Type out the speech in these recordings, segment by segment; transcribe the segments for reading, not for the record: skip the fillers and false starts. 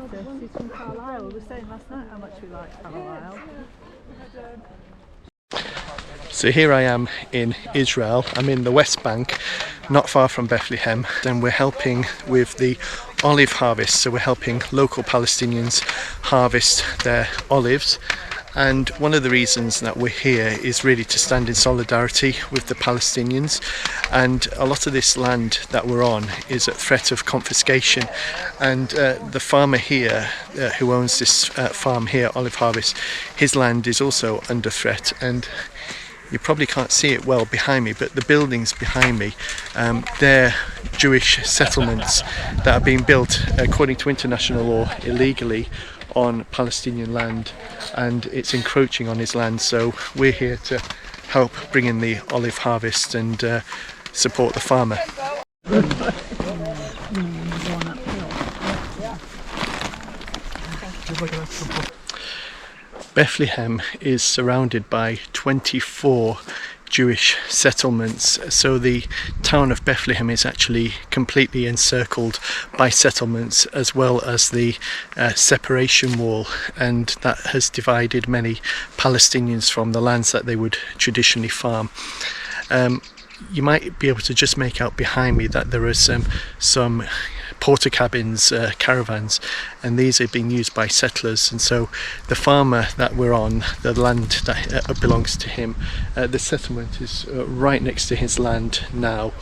He's from Carlisle. We were saying last night how much we like Carlisle. So here I am in Israel. I'm in the West Bank, not far from Bethlehem, and we're helping with the olive harvest. So we're helping local Palestinians harvest their olives. And one of the reasons that we're here is really to stand in solidarity with the Palestinians. And a lot of this land that we're on is at threat of confiscation. And the farmer here, who owns this farm here, Olive Harvest, his land is also under threat. And you probably can't see it well behind me, but the buildings behind me, they're Jewish settlements that are being built according to international law illegally on Palestinian land, and it's encroaching on his land. So we're here to help bring in the olive harvest and support the farmer. Bethlehem is surrounded by 24 Jewish settlements, so the town of Bethlehem is actually completely encircled by settlements, as well as the separation wall, and that has divided many Palestinians from the lands that they would traditionally farm. You might be able to just make out behind me that there are some porter cabins, caravans, and these are being used by settlers. And so the farmer that we're on, the land that belongs to him, the settlement is right next to his land now.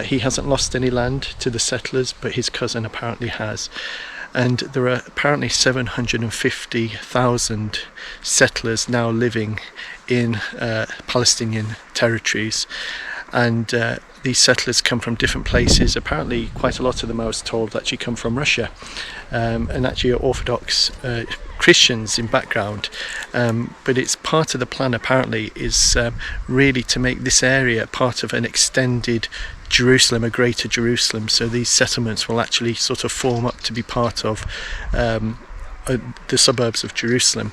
He hasn't lost any land to the settlers, but his cousin apparently has. And there are apparently 750,000 settlers now living in Palestinian territories. And these settlers come from different places. Apparently quite a lot of them, I was told, actually come from Russia, and actually are Orthodox Christians in background, but it's part of the plan apparently is really to make this area part of an extended Jerusalem, a greater Jerusalem. So these settlements will actually sort of form up to be part of the suburbs of Jerusalem.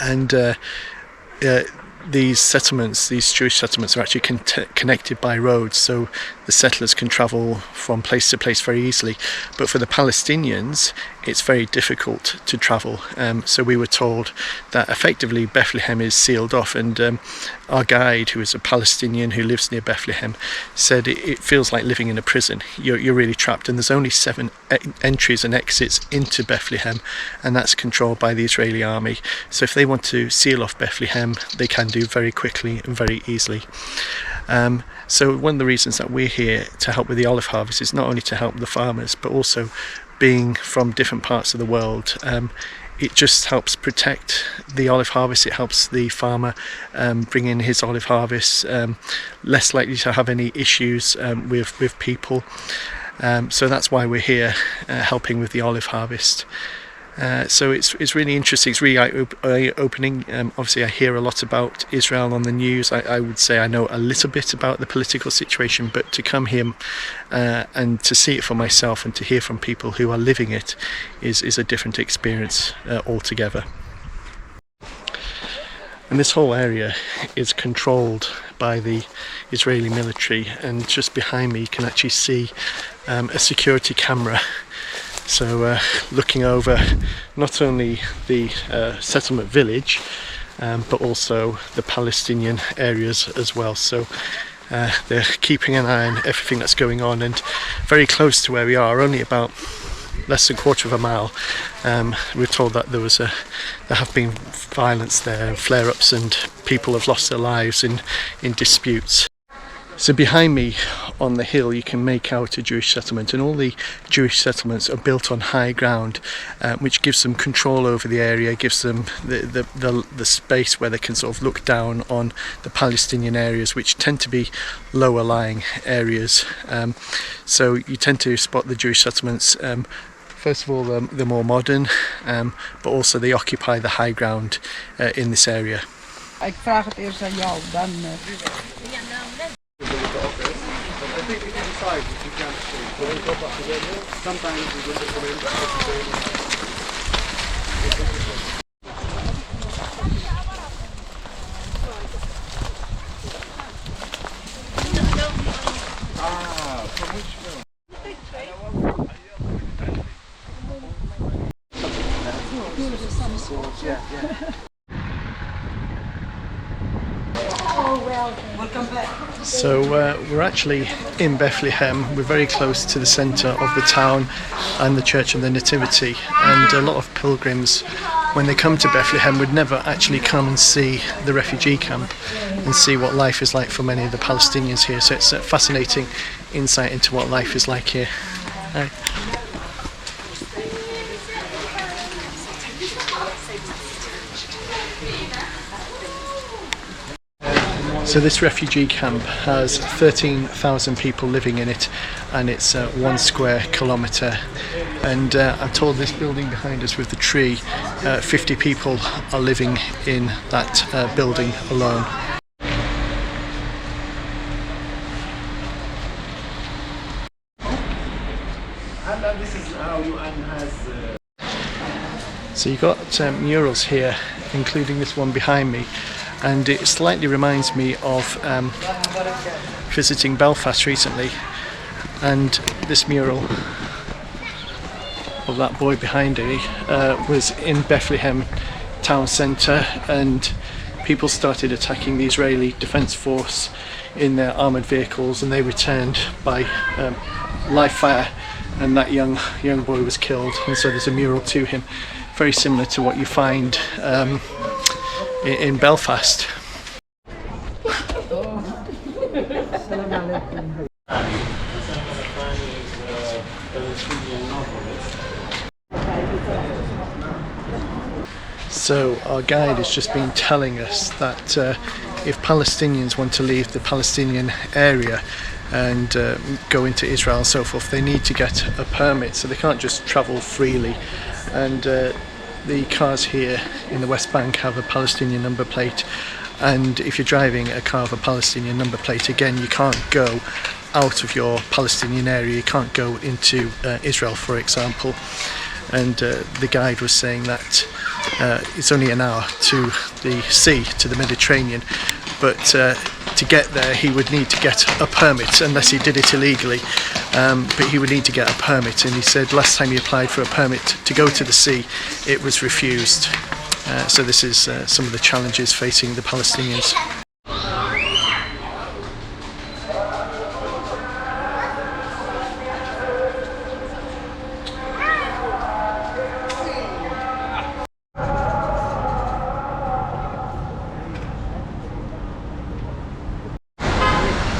And these settlements, these Jewish settlements, are actually connected by roads, so the settlers can travel from place to place very easily. But for the Palestinians, it's very difficult to travel. So we were told that effectively Bethlehem is sealed off, and our guide, who is a Palestinian who lives near Bethlehem, said it feels like living in a prison. You're really trapped, and there's only 7 entries and exits into Bethlehem, and that's controlled by the Israeli army. So if they want to seal off Bethlehem, they can do very quickly and very easily. So one of the reasons that we're here to help with the olive harvest is not only to help the farmers, but also being from different parts of the world, it just helps protect the olive harvest. It helps the farmer bring in his olive harvest, less likely to have any issues with people. So that's why we're here helping with the olive harvest. So it's really interesting, it's really eye-opening. Obviously I hear a lot about Israel on the news. I would say I know a little bit about the political situation, but to come here and to see it for myself and to hear from people who are living it is a different experience altogether. And this whole area is controlled by the Israeli military, and just behind me you can actually see a security camera. So looking over not only the settlement village, but also the Palestinian areas as well. So they're keeping an eye on everything that's going on, and very close to where we are, only about less than a quarter of a mile, we're told that there have been violence there, flare-ups, and people have lost their lives in disputes. So behind me on the hill you can make out a Jewish settlement, and all the Jewish settlements are built on high ground, which gives them control over the area, gives them the space where they can sort of look down on the Palestinian areas, which tend to be lower lying areas. So you tend to spot the Jewish settlements, first of all they're more modern, but also they occupy the high ground in this area. Ik vraag het eerst aan jou, dan... Mules of some sort. Yeah. So we're actually in Bethlehem. We're very close to the centre of the town and the Church of the Nativity, and a lot of pilgrims, when they come to Bethlehem, would never actually come and see the refugee camp and see what life is like for many of the Palestinians here. So it's a fascinating insight into what life is like here. Hi. So this refugee camp has 13,000 people living in it, and it's 1 square kilometre. And I'm told this building behind us with the tree, 50 people are living in that building alone. So you've got murals here, including this one behind me, and it slightly reminds me of visiting Belfast recently, and this mural of that boy behind me was in Bethlehem town centre, and people started attacking the Israeli Defence Force in their armoured vehicles, and they returned by live fire, and that young boy was killed. And so there's a mural to him, very similar to what you find in Belfast. So our guide has just been telling us that if Palestinians want to leave the Palestinian area and go into Israel and so forth, they need to get a permit, so they can't just travel freely. And the cars here in the West Bank have a Palestinian number plate, and if you're driving a car with a Palestinian number plate, again, you can't go out of your Palestinian area, you can't go into Israel, for example. And the guide was saying that it's only an hour to the sea, to the Mediterranean, but to get there he would need to get a permit, unless he did it illegally, but he would need to get a permit. And he said last time he applied for a permit to go to the sea, it was refused. So this is some of the challenges facing the Palestinians.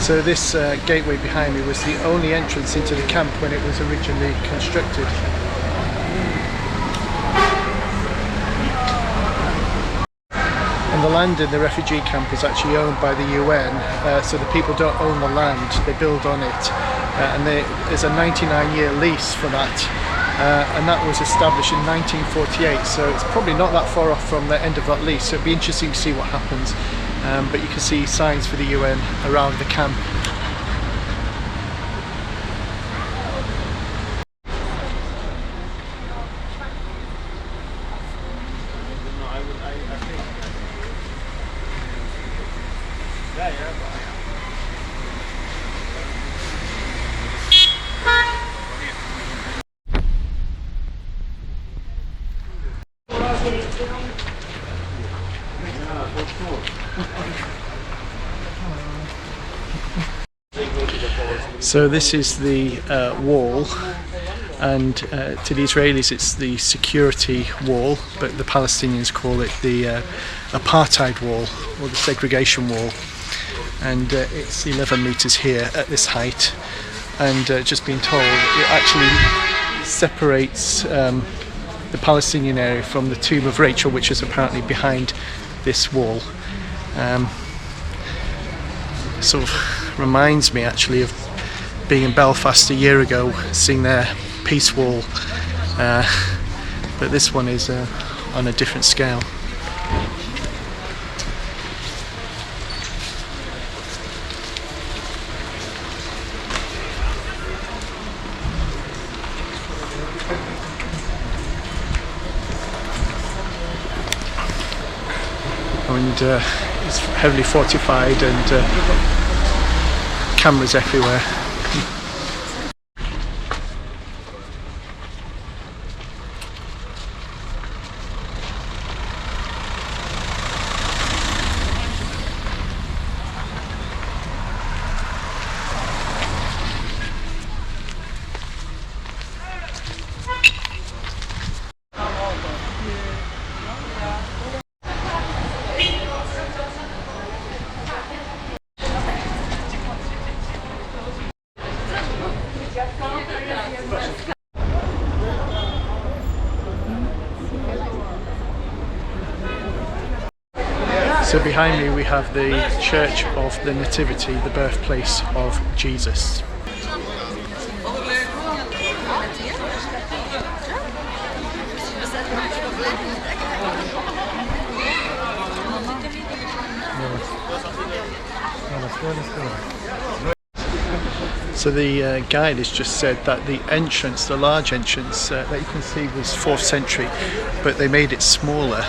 So this gateway behind me was the only entrance into the camp when it was originally constructed. And the land in the refugee camp is actually owned by the UN, so the people don't own the land, they build on it. And there's a 99-year lease for that, and that was established in 1948, so it's probably not that far off from the end of that lease, so it'd be interesting to see what happens. But you can see signs for the UN around the camp. So this is the wall, and to the Israelis it's the security wall, but the Palestinians call it the apartheid wall, or the segregation wall. And it's 11 metres here at this height, and just been told it actually separates the Palestinian area from the tomb of Rachel, which is apparently behind this wall. Sort of reminds me actually of being in Belfast a year ago, seeing their peace wall, but this one is on a different scale. And it's heavily fortified, and cameras everywhere. So behind me we have the Church of the Nativity, the birthplace of Jesus. So the guide has just said that the entrance, the large entrance that you can see was 4th century, but they made it smaller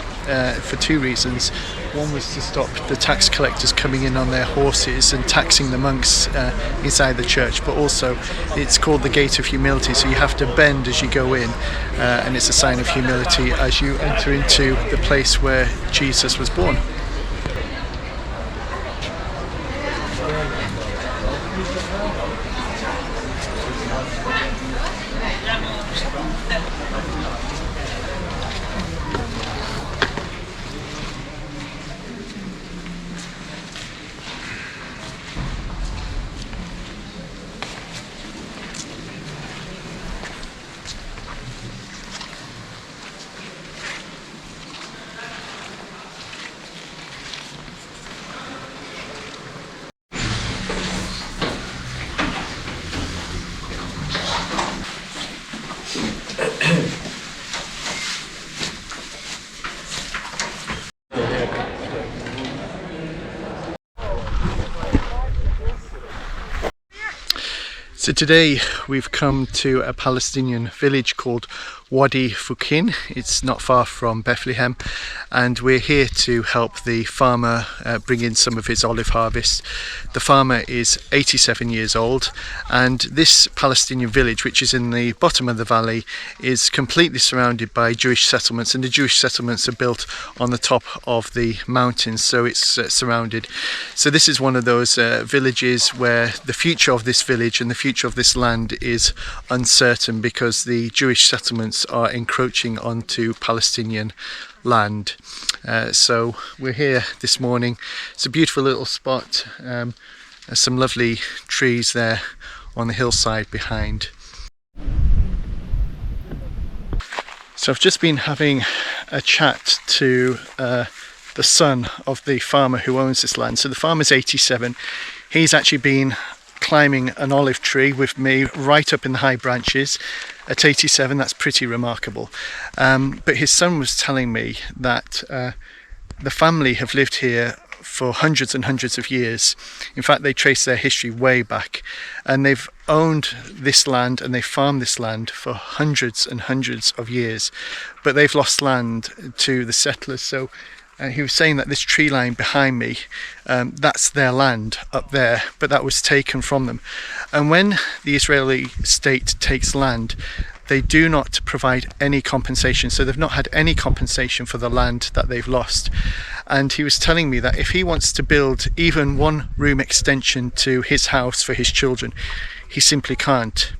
for two reasons. One was to stop the tax collectors coming in on their horses and taxing the monks inside the church, but also it's called the Gate of Humility, so you have to bend as you go in, and it's a sign of humility as you enter into the place where Jesus was born. So today we've come to a Palestinian village called Wadi Fukin. It's not far from Bethlehem, and we're here to help the farmer bring in some of his olive harvest. The farmer is 87 years old, and this Palestinian village, which is in the bottom of the valley, is completely surrounded by Jewish settlements, and the Jewish settlements are built on the top of the mountains, so it's surrounded. So this is one of those villages where the future of this village and the future of this land is uncertain, because the Jewish settlements are encroaching onto Palestinian land. So we're here this morning. It's a beautiful little spot. There's some lovely trees there on the hillside behind. So I've just been having a chat to the son of the farmer who owns this land. So the farmer's 87. He's actually been climbing an olive tree with me right up in the high branches at 87. That's pretty remarkable. But his son was telling me that the family have lived here for hundreds and hundreds of years. In fact, they trace their history way back, and they've owned this land and they farmed this land for hundreds and hundreds of years, but they've lost land to the settlers. So he was saying that this tree line behind me, that's their land up there, but that was taken from them. And when the Israeli state takes land, they do not provide any compensation. So they've not had any compensation for the land that they've lost. And he was telling me that if he wants to build even one room extension to his house for his children, he simply can't.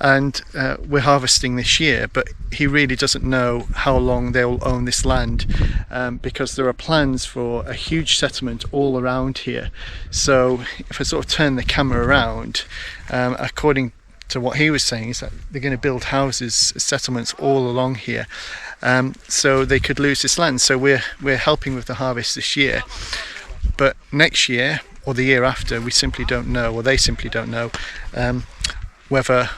And we're harvesting this year, but he really doesn't know how long they'll own this land, because there are plans for a huge settlement all around here. So if I sort of turn the camera around, according to what he was saying, is that they're going to build houses, settlements all along here, so they could lose this land. So we're helping with the harvest this year, but next year or the year after, we simply don't know, or they simply don't know, whether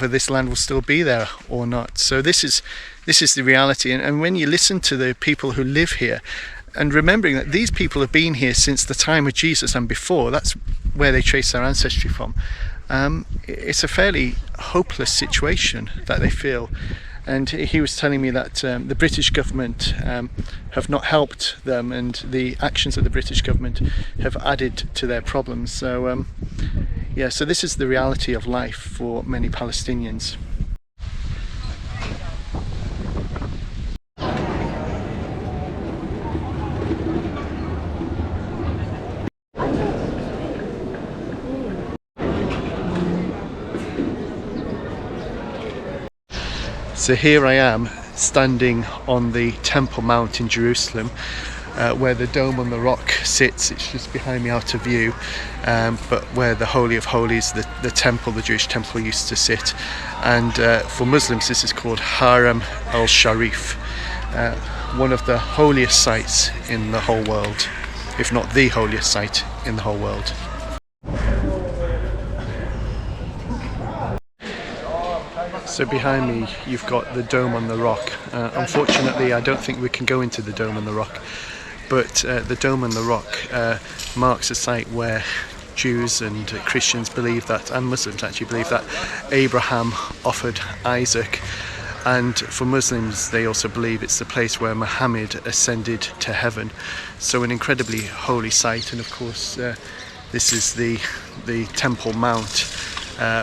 this land will still be there or not. So this is the reality. And when you listen to the people who live here, and remembering that these people have been here since the time of Jesus and before, that's where they trace their ancestry from, it's a fairly hopeless situation that they feel. And he was telling me that the British government have not helped them, and the actions of the British government have added to their problems. So yeah, so this is the reality of life for many Palestinians. So here I am standing on the Temple Mount in Jerusalem, where the Dome on the Rock sits. It's just behind me out of view, but where the Holy of Holies, the temple, the Jewish temple, used to sit. And for Muslims this is called Haram al-Sharif, one of the holiest sites in the whole world. if not the holiest site in the whole world. So behind me you've got the Dome on the Rock. Unfortunately I don't think we can go into the Dome on the Rock, but the Dome on the Rock marks a site where Jews and Christians believe that, and Muslims actually believe that, Abraham offered Isaac, and for Muslims they also believe it's the place where Muhammad ascended to heaven. So an incredibly holy site, and of course this is the Temple Mount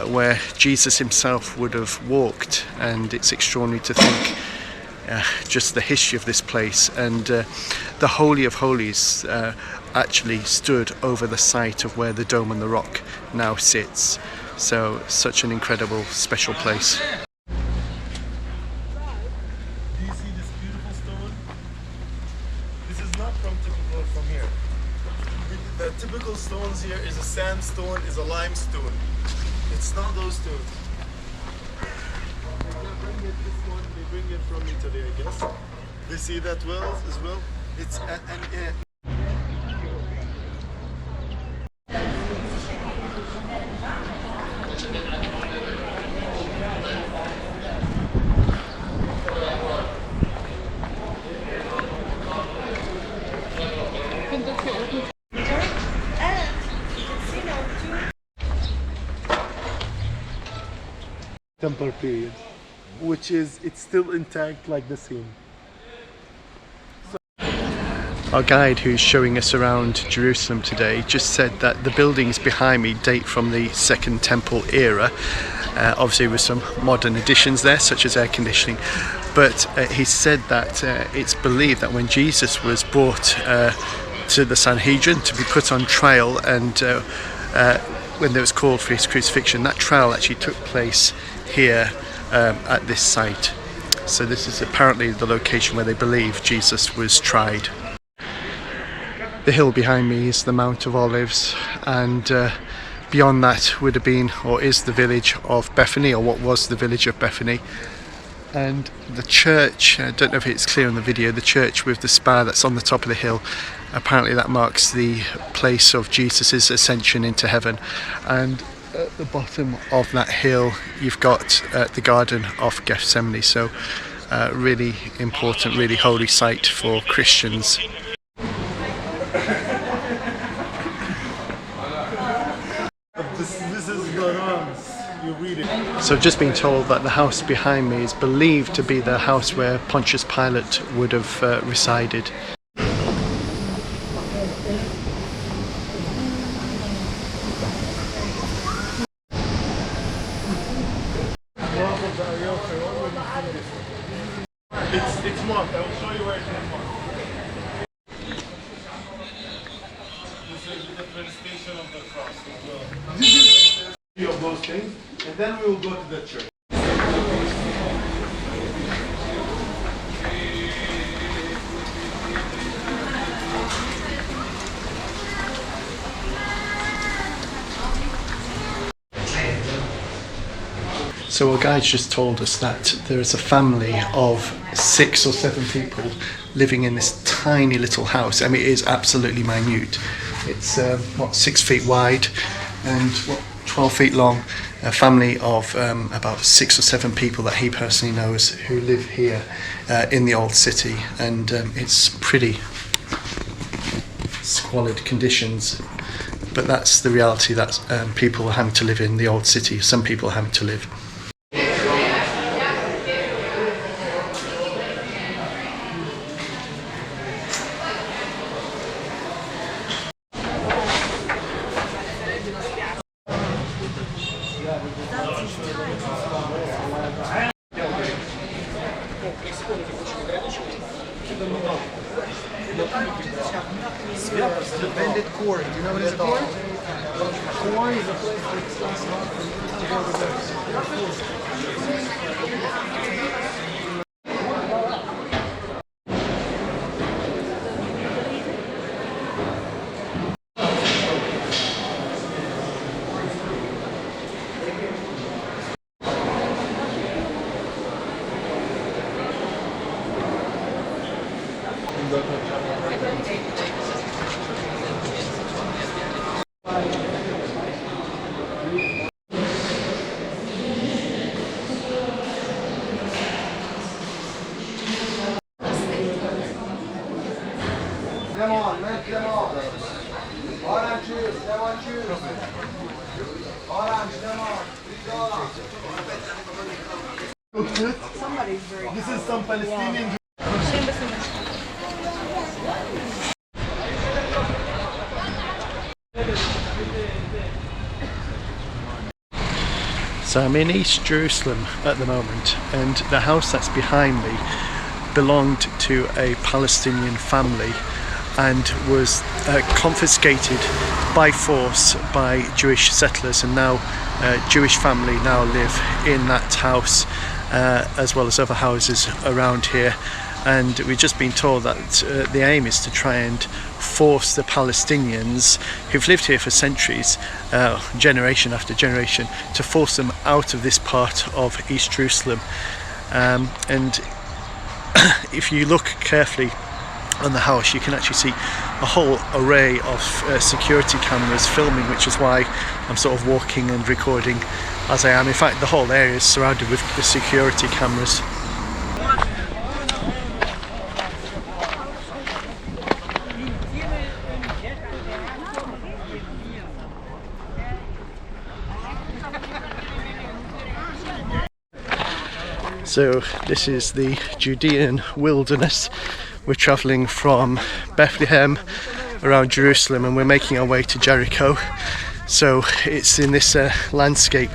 where Jesus himself would have walked, and it's extraordinary to think just the history of this place. And the Holy of Holies actually stood over the site of where the Dome on the Rock now sits. So such an incredible, special place. Do you see this beautiful stone? This is not from here. The typical stones here is a sandstone, is a limestone. It's not those stones. They bring it from Italy, I guess. They see that well as well. It's temple period, which is, it's still intact like the same. Our guide who's showing us around Jerusalem today just said that the buildings behind me date from the Second Temple era, obviously with some modern additions there such as air conditioning, but he said that it's believed that when Jesus was brought to the Sanhedrin to be put on trial, and when there was called for his crucifixion, that trial actually took place here at this site. So this is apparently the location where they believe Jesus was tried. The hill behind me is the Mount of Olives, and beyond that would have been, or is, the village of Bethany, or what was the village of Bethany. And the church, I don't know if it's clear on the video, the church with the spire that's on the top of the hill, apparently that marks the place of Jesus' ascension into heaven. And at the bottom of that hill you've got the Garden of Gethsemane, so really important, really holy site for Christians. This is the Rams. You read it. So I've just been told that the house behind me is believed to be the house where Pontius Pilate would have resided. It's marked. I will show you where it is marked. This is the different station of the cross as well. This is three of those things, and then we will go to the church. So our guides just told us that there is a family of 6 or 7 people living in this tiny little house. I mean, it is absolutely minute. It's 6 feet wide and 12 feet long. A family of about 6 or 7 people that he personally knows who live here in the old city, and it's pretty squalid conditions. But that's the reality that people are having to live in the old city. Some people are having to live. The bended cord. Do you know what it's called? Cord is a place to go to bed. This is some Palestinian. So I'm in East Jerusalem at the moment, and the house that's behind me belonged to a Palestinian family and was confiscated by force by Jewish settlers, and now Jewish family now live in that house as well as other houses around here. And we've just been told that the aim is to try and force the Palestinians who've lived here for centuries, generation after generation, to force them out of this part of East Jerusalem. And if you look carefully on the house, you can actually see a whole array of security cameras filming, which is why I'm sort of walking and recording as I am. In fact, the whole area is surrounded with the security cameras. So this is the Judean wilderness. We're travelling from Bethlehem around Jerusalem and we're making our way to Jericho. So it's in this landscape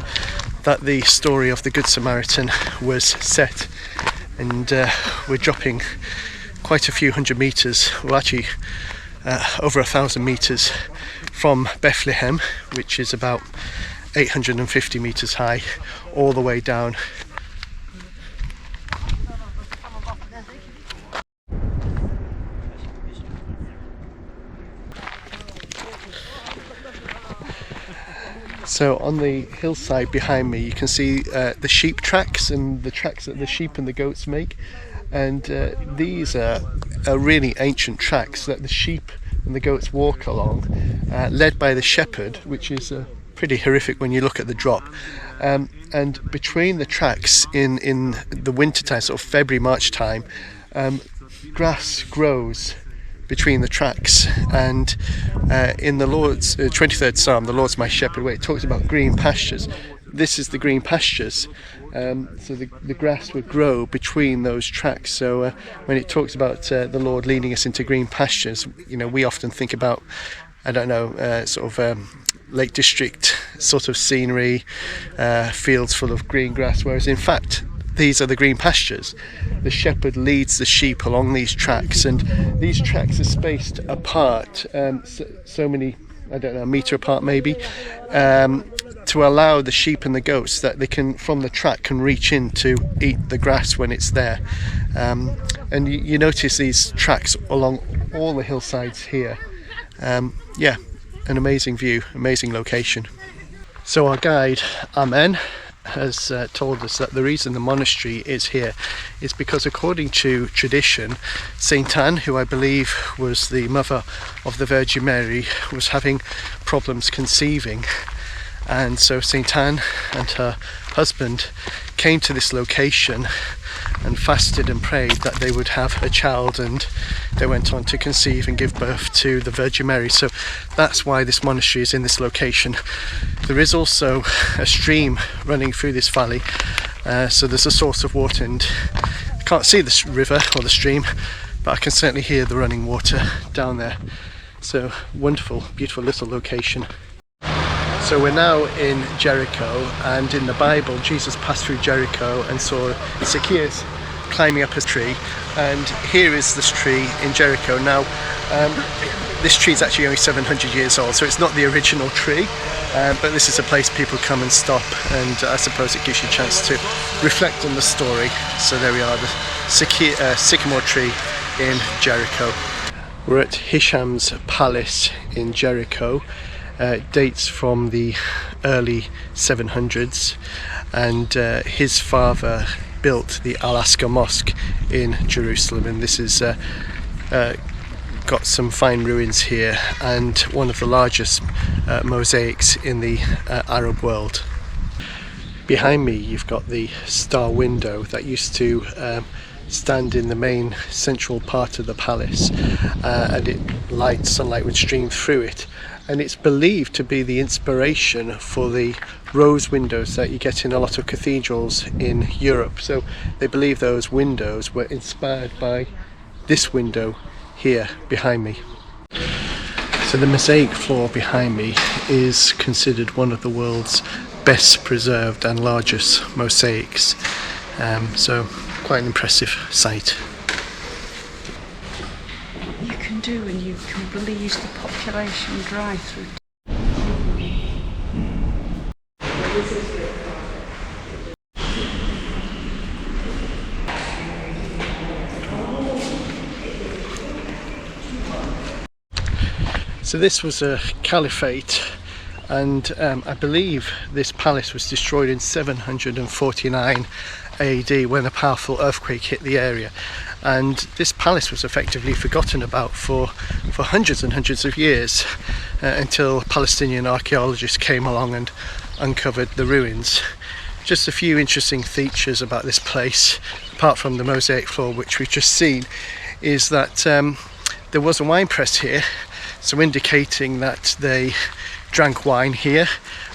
that the story of the Good Samaritan was set, and we're dropping quite a few hundred meters, well actually over 1,000 meters from Bethlehem, which is about 850 meters high, all the way down. So on the hillside behind me you can see the sheep tracks and the tracks that the sheep and the goats make, and these are really ancient tracks that the sheep and the goats walk along, led by the shepherd, which is pretty horrific when you look at the drop. And between the tracks in the winter time, sort of February, March time, grass grows between the tracks, and in the Lord's 23rd Psalm, the Lord's my shepherd, where it talks about green pastures, this is the green pastures. So the grass would grow between those tracks. So when it talks about the Lord leading us into green pastures, you know, we often think about, I don't know, sort of Lake District sort of scenery, fields full of green grass, whereas in fact these are the green pastures. The shepherd leads the sheep along these tracks, and these tracks are spaced apart, so many, I don't know, a metre apart maybe, to allow the sheep and the goats that they can, from the track, can reach in to eat the grass when it's there. And you notice these tracks along all the hillsides here. Yeah, an amazing view, amazing location. So our guide, Amen, has told us that the reason the monastery is here is because, according to tradition, Saint Anne, who I believe was the mother of the Virgin Mary, was having problems conceiving, and so Saint Anne and her husband came to this location and fasted and prayed that they would have a child, and they went on to conceive and give birth to the Virgin Mary. So that's why this monastery is in this location. There is also a stream running through this valley, so there's a source of water, and I can't see this river or the stream, but I can certainly hear the running water down there. So wonderful, beautiful little location. So we're now in Jericho, and in the Bible Jesus passed through Jericho and saw Zacchaeus climbing up a tree, and here is this tree in Jericho. Now this tree is actually only 700 years old, so it's not the original tree, but this is a place people come and stop, and I suppose it gives you a chance to reflect on the story. So there we are, the sycamore tree in Jericho. We're at Hisham's palace in Jericho. Dates from the early 700s, and his father built the Al-Aqsa Mosque in Jerusalem, and this is got some fine ruins here and one of the largest mosaics in the Arab world. Behind me you've got the star window that used to stand in the main central part of the palace, and sunlight would stream through it, and it's believed to be the inspiration for the rose windows that you get in a lot of cathedrals in Europe. So they believe those windows were inspired by this window here behind me. So the mosaic floor behind me is considered one of the world's best preserved and largest mosaics, so quite an impressive sight. You can do and you can believe the population drive-through. So this was a caliphate, and I believe this palace was destroyed in 749 AD when a powerful earthquake hit the area, and this palace was effectively forgotten about for hundreds and hundreds of years until Palestinian archaeologists came along and uncovered the ruins. Just a few interesting features about this place, apart from the mosaic floor which we've just seen, is that there was a wine press here, so indicating that they drank wine here,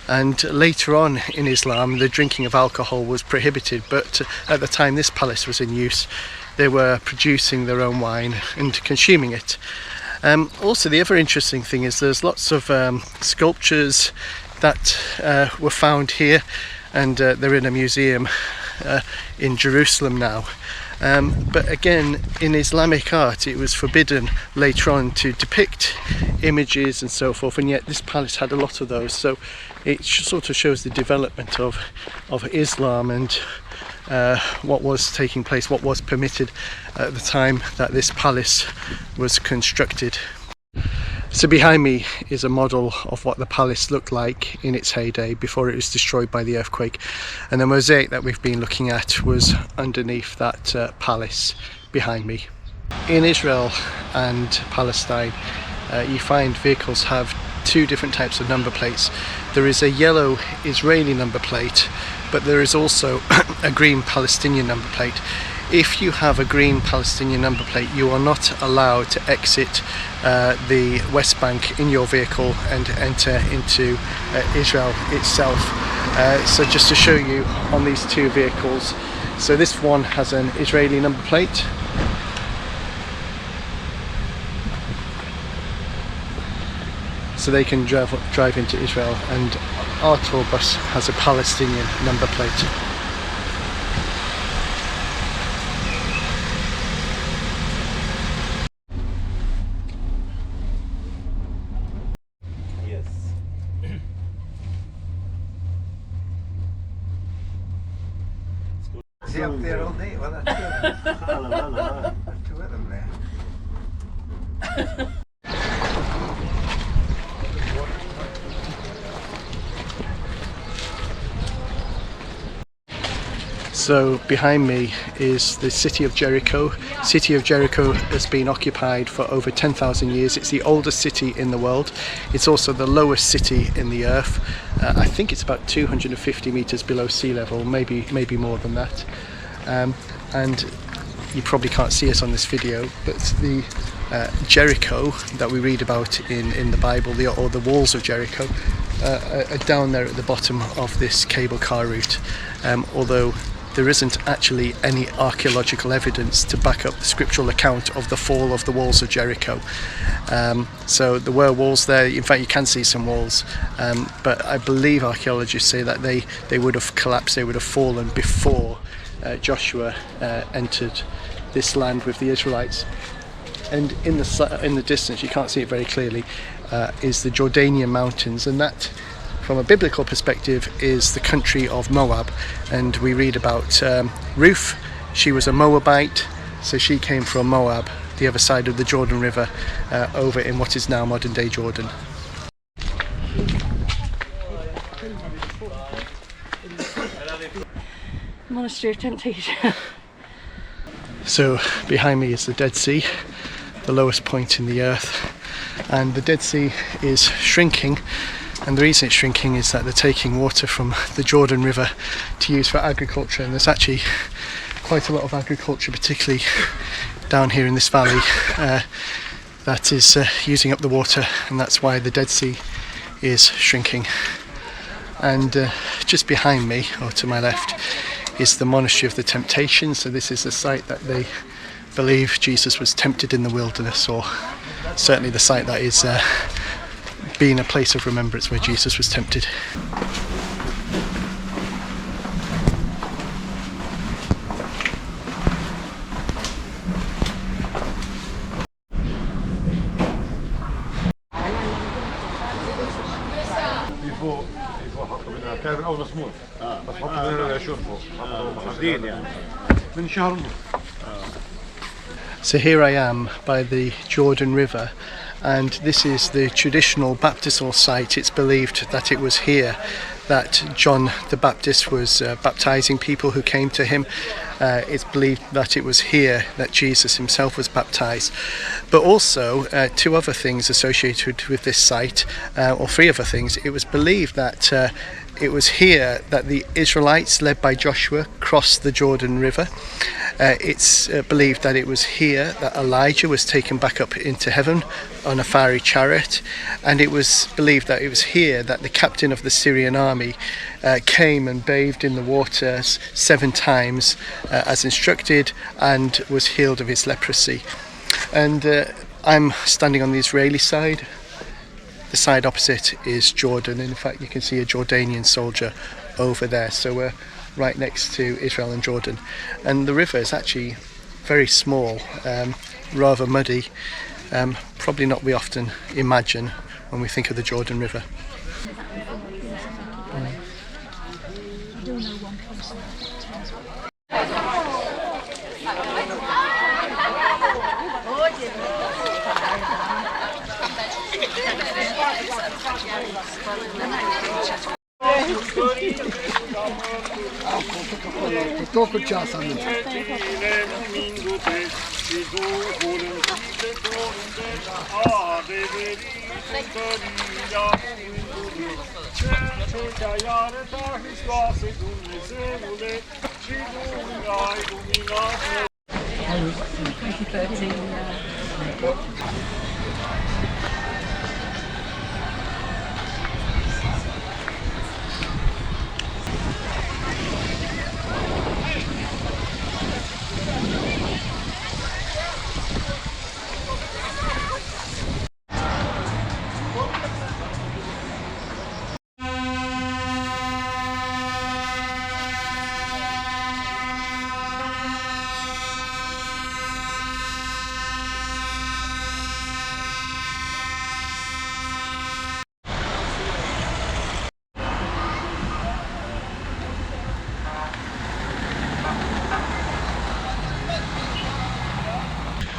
and later on in Islam the drinking of alcohol was prohibited, but at the time this palace was in use they were producing their own wine and consuming it. Also, the other interesting thing is there's lots of sculptures that were found here, and they're in a museum in Jerusalem now. But again, in Islamic art it was forbidden later on to depict images and so forth, and yet this palace had a lot of those, so it sort of shows the development of Islam and what was taking place, what was permitted at the time that this palace was constructed. So behind me is a model of what the palace looked like in its heyday before it was destroyed by the earthquake, and the mosaic that we've been looking at was underneath that palace behind me. In Israel and Palestine you find vehicles have two different types of number plates. There is a yellow Israeli number plate, but there is also a green Palestinian number plate. If you have a green Palestinian number plate, you are not allowed to exit the West Bank in your vehicle and enter into Israel itself. So just to show you on these two vehicles, so this one has an Israeli number plate, so they can drive into Israel, and our tour bus has a Palestinian number plate. Is he up there all day? Well, that's good. There's two of them there. So behind me is the city of Jericho. City of Jericho has been occupied for over 10,000 years. It's the oldest city in the world. It's also the lowest city in the earth. I think it's about 250 meters below sea level, maybe more than that. And you probably can't see us on this video, but the Jericho that we read about in the Bible, or the walls of Jericho, are down there at the bottom of this cable car route, although there isn't actually any archaeological evidence to back up the scriptural account of the fall of the walls of Jericho. So there were walls there. In fact, you can see some walls, but I believe archaeologists say that they would have collapsed, they would have fallen before Joshua entered this land with the Israelites. And in the distance, you can't see it very clearly, is the Jordanian mountains, and that, from a biblical perspective, is the country of Moab. And we read about Ruth. She was a Moabite, so she came from Moab, the other side of the Jordan River, over in what is now modern day Jordan. Monastery of Temptation. So behind me is the Dead Sea, the lowest point in the earth, and the Dead Sea is shrinking, and the reason it's shrinking is that they're taking water from the Jordan River to use for agriculture, and there's actually quite a lot of agriculture, particularly down here in this valley, that is using up the water, and that's why the Dead Sea is shrinking. And just behind me, or to my left, is the Monastery of the Temptation. So this is the site that they believe Jesus was tempted in the wilderness, or certainly the site that is being a place of remembrance where Jesus was tempted. كان أول مسموح بس حط لنا العشور فوق محددين يعني من شهر ونص. So here I am by the Jordan River, and this is the traditional baptismal site. It's believed that it was here that John the Baptist was baptizing people who came to him. It's believed that it was here that Jesus himself was baptized. But also two other things associated with this site, or three other things. It was believed that it was here that the Israelites, led by Joshua, crossed the Jordan River. It's believed that it was here that Elijah was taken back up into heaven on a fiery chariot, and it was believed that it was here that the captain of the Syrian army came and bathed in the waters 7 times as instructed, and was healed of his leprosy. And I'm standing on the Israeli side. The side opposite is Jordan, and in fact you can see a Jordanian soldier over there, so we're right next to Israel and Jordan. And the river is actually very small, rather muddy, probably not we often imagine when we think of the Jordan River.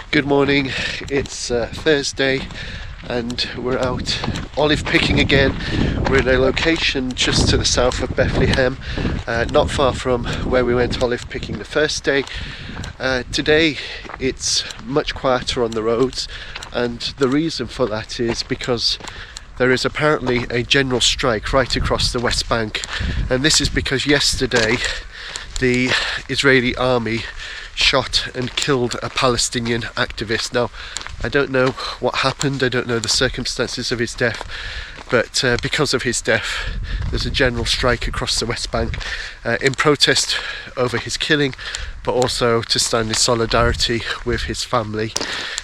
Good morning, it's Thursday and we're out olive picking again. We're in a location just to the south of Bethlehem, not far from where we went olive picking the first day. Today it's much quieter on the roads, and the reason for that is because there is apparently a general strike right across the West Bank, and this is because yesterday the Israeli army shot and killed a Palestinian activist. Now, I don't know what happened, I don't know the circumstances of his death, but because of his death there's a general strike across the West Bank in protest over his killing, but also to stand in solidarity with his family.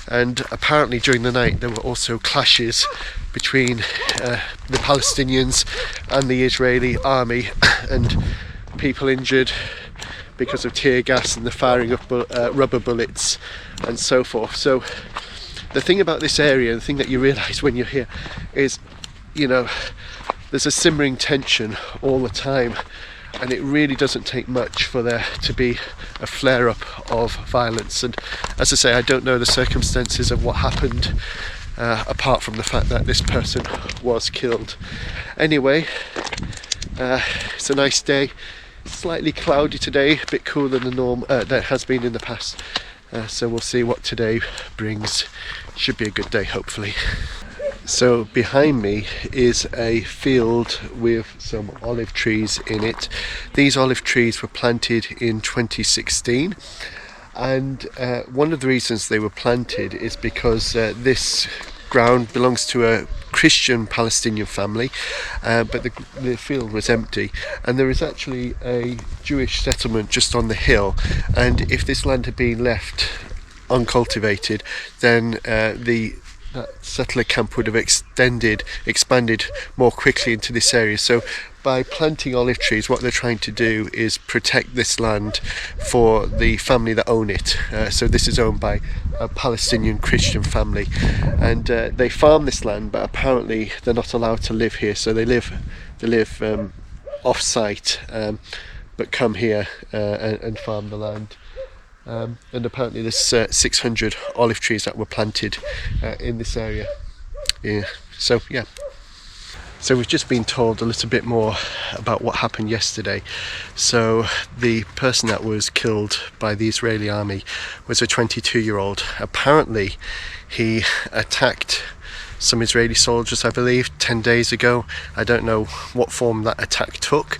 And apparently during the night there were also clashes between the Palestinians and the Israeli army, and people injured because of tear gas and the firing of rubber bullets and so forth. So the thing about this area, the thing that you realise when you're here is, you know, there's a simmering tension all the time, and it really doesn't take much for there to be a flare-up of violence. And as I say, I don't know the circumstances of what happened, apart from the fact that this person was killed. Anyway, it's a nice day. Slightly cloudy today, a bit cooler than normal that has been in the past, so we'll see what today brings. Should be a good day, hopefully. So behind me is a field with some olive trees in it. These olive trees were planted in 2016, and one of the reasons they were planted is because this ground belongs to a Christian Palestinian family, but the field was empty, and there is actually a Jewish settlement just on the hill, and if this land had been left uncultivated, then that settler camp would have expanded more quickly into this area. So by planting olive trees, what they're trying to do is protect this land for the family that own it. So this is owned by a Palestinian Christian family, and they farm this land, but apparently they're not allowed to live here. So they live off-site, but come here and farm the land. And apparently there's 600 olive trees that were planted in this area. Yeah. So we've just been told a little bit more about what happened yesterday. So the person that was killed by the Israeli army was a 22-year-old. Apparently he attacked some Israeli soldiers, I believe, 10 days ago. I don't know what form that attack took,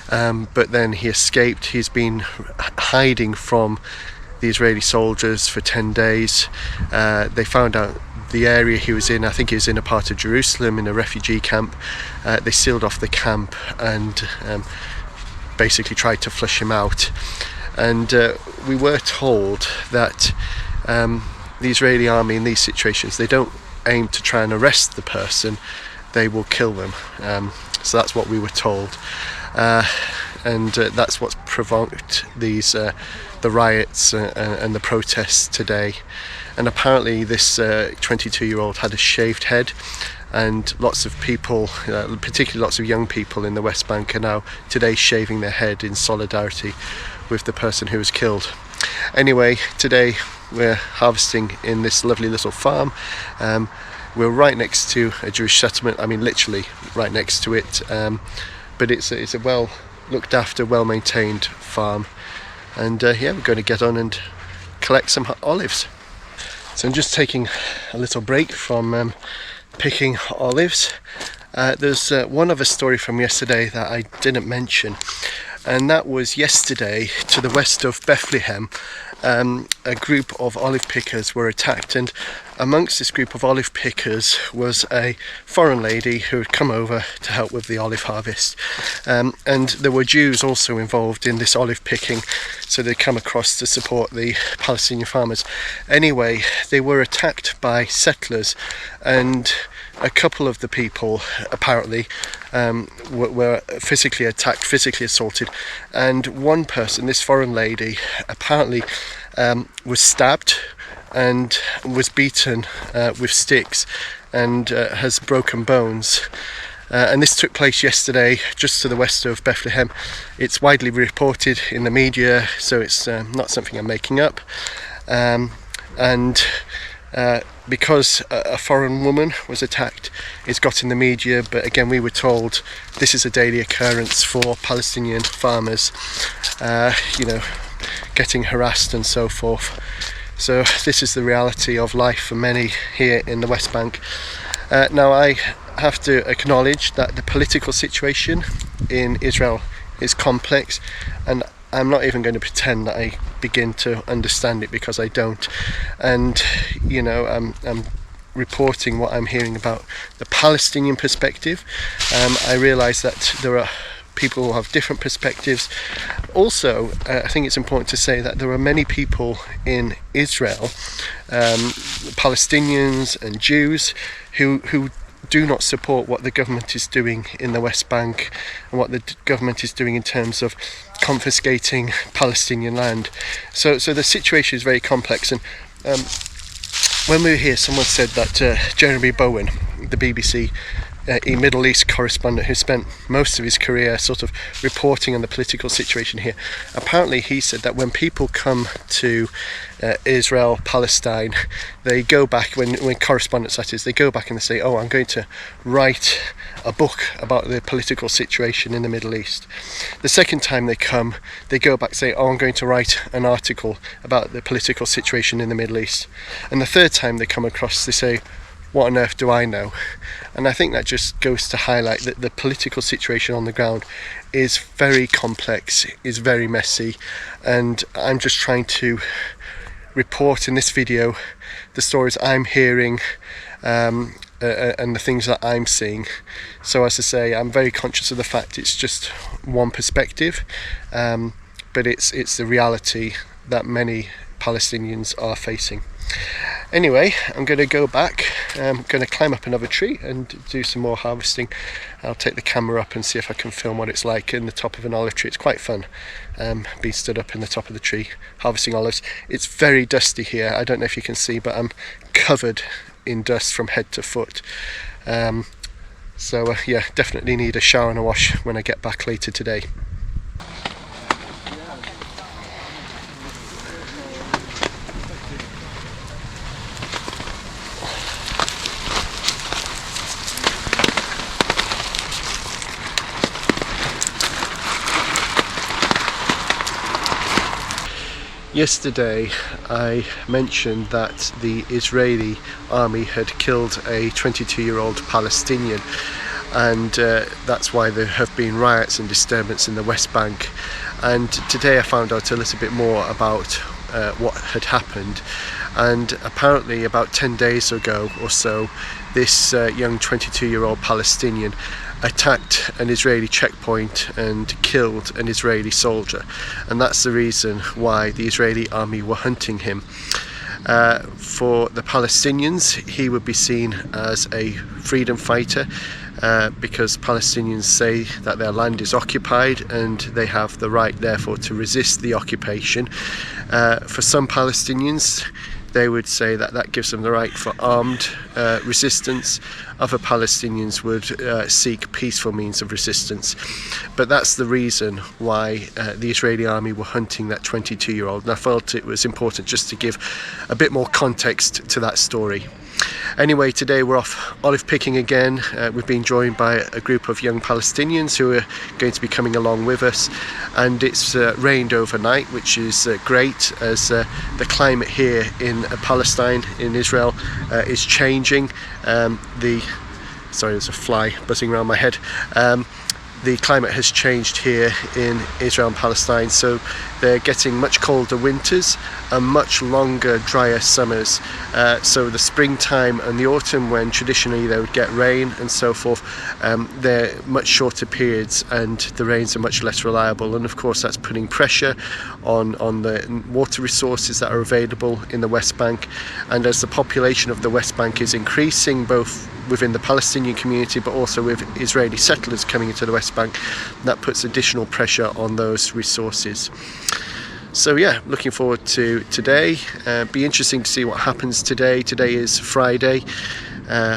but then he escaped. He's been hiding from the Israeli soldiers for 10 days. They found out the area he was in. I think he was in a part of Jerusalem in a refugee camp. They sealed off the camp and basically tried to flush him out. And we were told that the Israeli army in these situations, they don't aim to try and arrest the person, they will kill them. So that's what we were told. And that's what's provoked these the riots and the protests today. And apparently this 22-year-old had a shaved head, and lots of people, particularly lots of young people in the West Bank, are now today shaving their head in solidarity with the person who was killed. Anyway, today we're harvesting in this lovely little farm. We're right next to a Jewish settlement, I mean literally right next to it, but it's a well looked after, well maintained farm, and we're going to get on and collect some olives. So I'm just taking a little break from picking olives. There's one other story from yesterday that I didn't mention, and that was yesterday to the west of Bethlehem. A group of olive pickers were attacked, and amongst this group of olive pickers was a foreign lady who had come over to help with the olive harvest, and there were Jews also involved in this olive picking, so they'd come across to support the Palestinian farmers. Anyway, they were attacked by settlers, and a couple of the people apparently were physically attacked, physically assaulted, and one person, this foreign lady, apparently was stabbed and was beaten with sticks and has broken bones. And this took place yesterday just to the west of Bethlehem. It's widely reported in the media, so it's not something I'm making up. Because a foreign woman was attacked, it's got in the media, but again we were told this is a daily occurrence for Palestinian farmers, getting harassed and so forth. So this is the reality of life for many here in the West Bank. Now I have to acknowledge that the political situation in Israel is complex, and I'm not even going to pretend that I begin to understand it, because I don't. And I'm reporting what I'm hearing about the Palestinian perspective. I realise that there are people who have different perspectives. Also, I think it's important to say that there are many people in Israel, Palestinians and Jews, who do not support what the government is doing in the West Bank and what the government is doing in terms of confiscating Palestinian land. So the situation is very complex. And when we were here, someone said that Jeremy Bowen, the BBC a Middle East correspondent who spent most of his career sort of reporting on the political situation here, apparently he said that when people come to Israel, Palestine, they go back, when correspondents, that is, they go back and they say, oh, I'm going to write a book about the political situation in the Middle East. The second time they come, they go back and say, oh, I'm going to write an article about the political situation in the Middle East. And the third time they come across, they say, what on earth do I know? And I think that just goes to highlight that the political situation on the ground is very complex, is very messy, and I'm just trying to report in this video the stories I'm hearing and the things that I'm seeing. So as I say, I'm very conscious of the fact it's just one perspective, but it's the reality that many Palestinians are facing. Anyway, I'm going to go back. I'm going to climb up another tree and do some more harvesting. I'll take the camera up and see if I can film what it's like in the top of an olive tree. It's quite fun being stood up in the top of the tree harvesting olives. It's very dusty here. I don't know if you can see, but I'm covered in dust from head to foot. So yeah, definitely need a shower and a wash when I get back later today. Yesterday I mentioned that the Israeli army had killed a 22-year-old Palestinian, and that's why there have been riots and disturbance in the West Bank. And today I found out a little bit more about what had happened, and apparently about 10 days ago or so, this young 22-year-old Palestinian attacked an Israeli checkpoint and killed an Israeli soldier, and that's the reason why the Israeli army were hunting him. For the Palestinians, he would be seen as a freedom fighter, because Palestinians say that their land is occupied and they have the right therefore to resist the occupation. For some Palestinians, they would say that that gives them the right for armed resistance. Other Palestinians would seek peaceful means of resistance. But that's the reason why the Israeli army were hunting that 22-year-old. And I felt it was important just to give a bit more context to that story. Anyway, today we're off olive picking again. We've been joined by a group of young Palestinians who are going to be coming along with us, and it's rained overnight, which is great, as the climate here in Palestine, in Israel, is changing. Sorry, there's a fly buzzing around my head. The climate has changed here in Israel and Palestine, so they're getting much colder winters and much longer, drier summers. So the springtime and the autumn, when traditionally they would get rain and so forth, they're much shorter periods and the rains are much less reliable, and of course that's putting pressure on the water resources that are available in the West Bank. And as the population of the West Bank is increasing, both within the Palestinian community but also with Israeli settlers coming into the West Bank, that puts additional pressure on those resources. So yeah, looking forward to today. Be interesting to see what happens today. Today is Friday.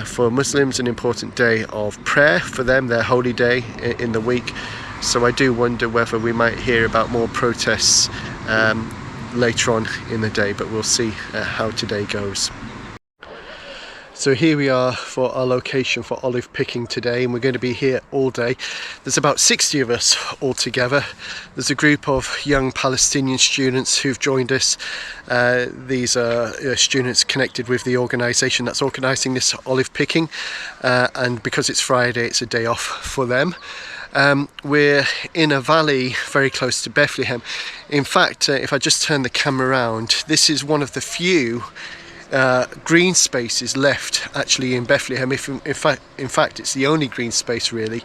For Muslims, an important day of prayer for them, their holy day in the week. So I do wonder whether we might hear about more protests later on in the day, but we'll see how today goes. So here we are for our location for olive picking today, and we're going to be here all day. There's about 60 of us all together. There's a group of young Palestinian students who've joined us. These are students connected with the organisation that's organising this olive picking, and because it's Friday, it's a day off for them. We're in a valley very close to Bethlehem. In fact, if I just turn the camera around, this is one of the few green spaces left actually in Bethlehem. In fact it's the only green space really,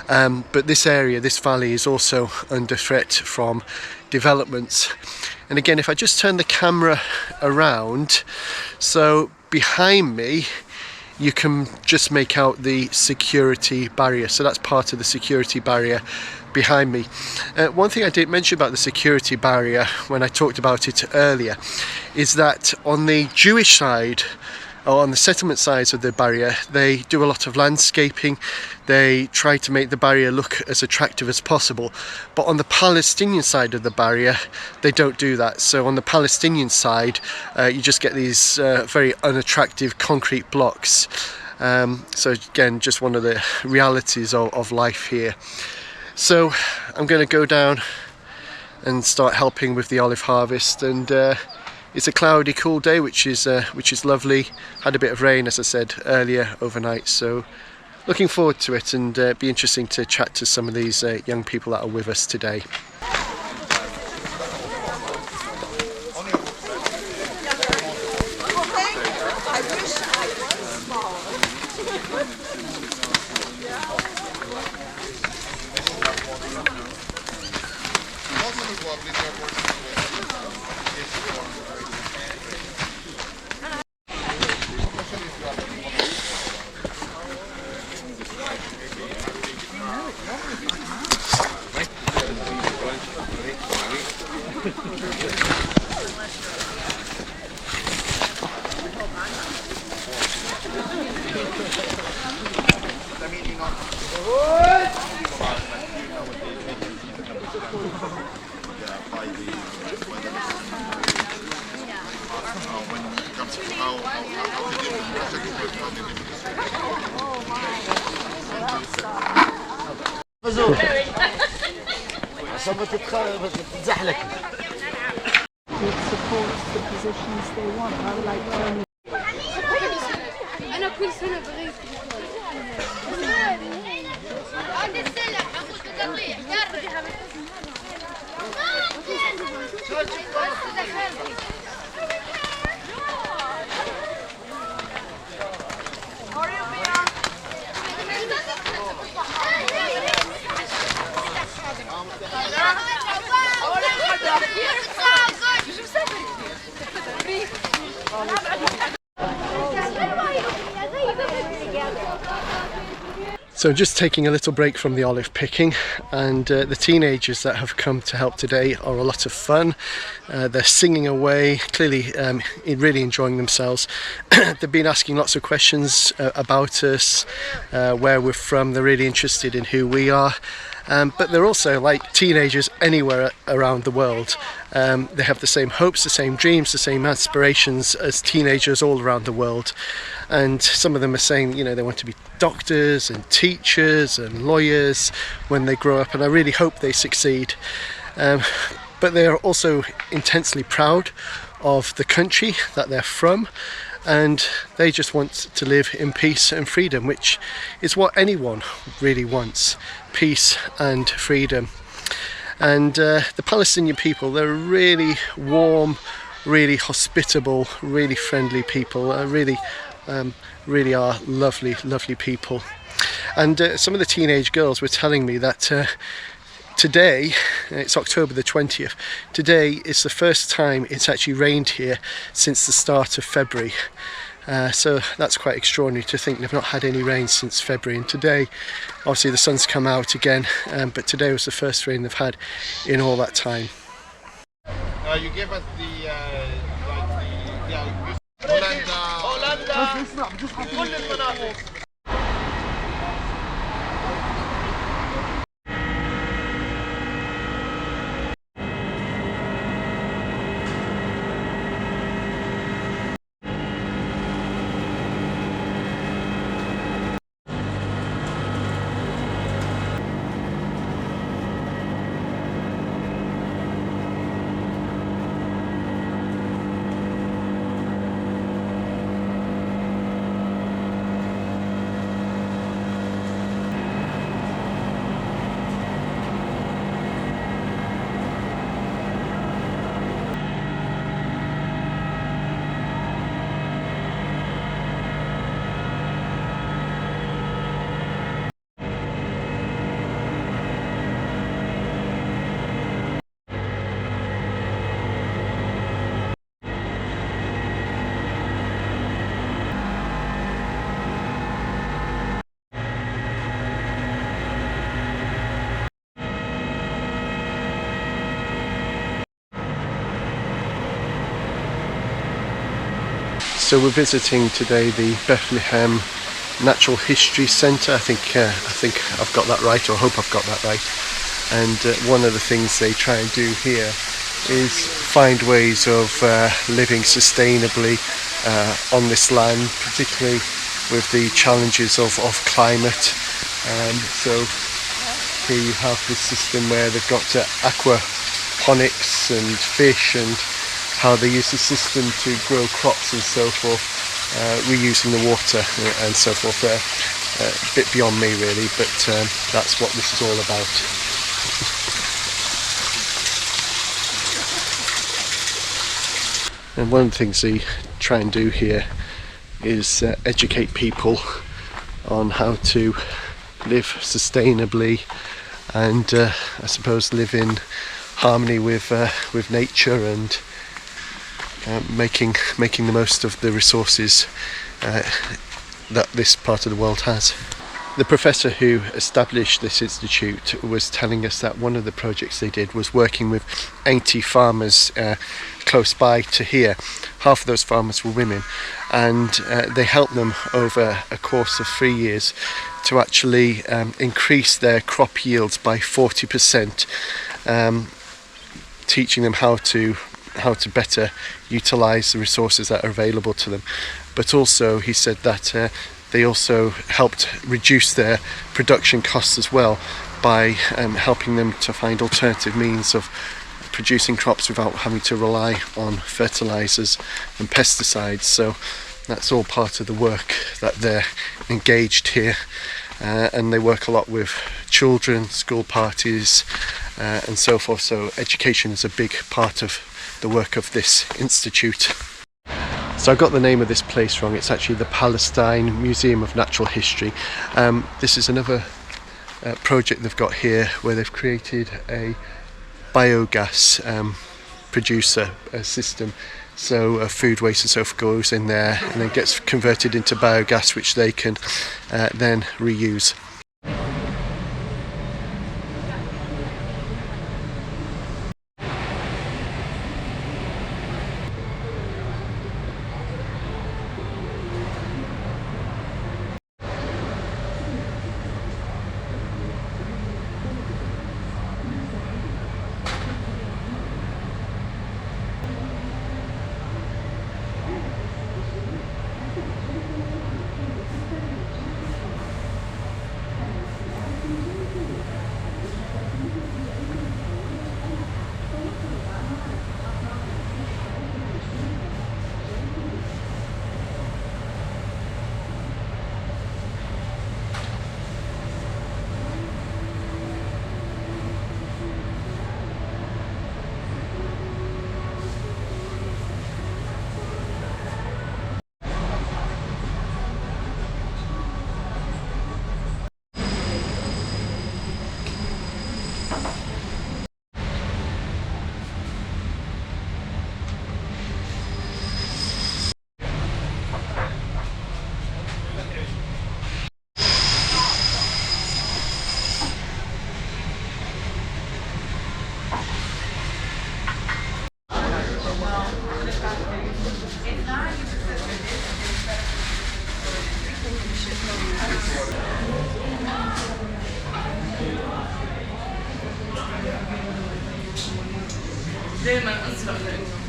but this area, this valley, is also under threat from developments. And again, if I just turn the camera around, so behind me you can just make out the security barrier, so that's part of the security barrier behind me. One thing I didn't mention about the security barrier when I talked about it earlier is that on the Jewish side, or on the settlement sides of the barrier, they do a lot of landscaping. They try to make the barrier look as attractive as possible, but on the Palestinian side of the barrier they don't do that. So on the Palestinian side you just get these very unattractive concrete blocks. So again, just one of the realities of life here. So I'm going to go down and start helping with the olive harvest, and It's a cloudy, cool day, which is lovely. Had a bit of rain, as I said earlier, overnight, so looking forward to it, and be interesting to chat to some of these young people that are with us today. It supports the positions they want. I like Tony. أنا كل سنة بغيت عندي السلة حقول تقطيع So just taking a little break from the olive picking, and the teenagers that have come to help today are a lot of fun. They're singing away, clearly really enjoying themselves. They've been asking lots of questions about us, where we're from. They're really interested in who we are. But they're also like teenagers anywhere around the world. They have the same hopes, the same dreams, the same aspirations as teenagers all around the world. And some of them are saying, you know, they want to be doctors and teachers and lawyers when they grow up, and I really hope they succeed. But they are also intensely proud of the country that they're from, and they just want to live in peace and freedom, which is what anyone really wants: peace and freedom. And the Palestinian people, they're really warm, really hospitable, really friendly people, really are lovely people. And some of the teenage girls were telling me that today, it's October the 20th, today is the first time it's actually rained here since the start of February. So that's quite extraordinary to think they've not had any rain since February, and today obviously the sun's come out again, but today was the first rain they've had in all that time. You gave us the Hollanda. So we're visiting today the Bethlehem Natural History Centre. I think I've got that right, or hope I've got that right. And one of the things they try and do here is find ways of living sustainably on this land, particularly with the challenges of climate. So here you have this system where they've got aquaponics and fish and how they use the system to grow crops and so forth, reusing the water and so forth. A bit beyond me really, but that's what this is all about. And one of the things they try and do here is educate people on how to live sustainably and I suppose live in harmony with nature and making the most of the resources that this part of the world has. The professor who established this institute was telling us that one of the projects they did was working with 80 farmers close by to here. Half of those farmers were women, and they helped them over a course of 3 years to actually increase their crop yields by 40%, teaching them how to better utilize the resources that are available to them. But also he said that they also helped reduce their production costs as well by helping them to find alternative means of producing crops without having to rely on fertilizers and pesticides. So that's all part of the work that they're engaged here, and they work a lot with children, school parties and so forth. So education is a big part of the work of this institute. So I got the name of this place wrong. It's actually the Palestine Museum of Natural History. This is another project they've got here where they've created a biogas producer system. So food waste and so forth goes in there and then gets converted into biogas, which they can then reuse. دايما انصح لانه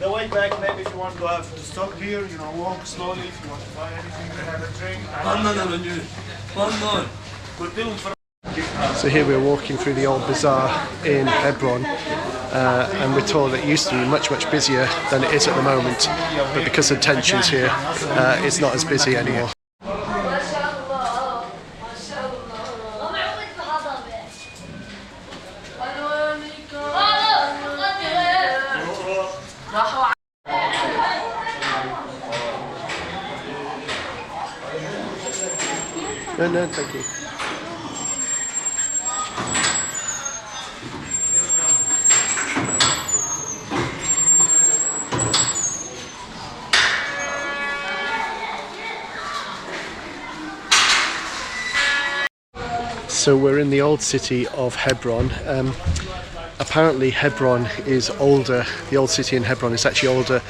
the way back, maybe if you want to have to stop here, you know, walk slowly. If you want to buy anything, you have a drink. So here we're walking through the old bazaar in Hebron, and we're told it used to be much busier than it is at the moment, but because of tensions here, it's not as busy anymore. No, thank you. So we're in the old city of Hebron. Apparently Hebron is older, the old city in Hebron is actually older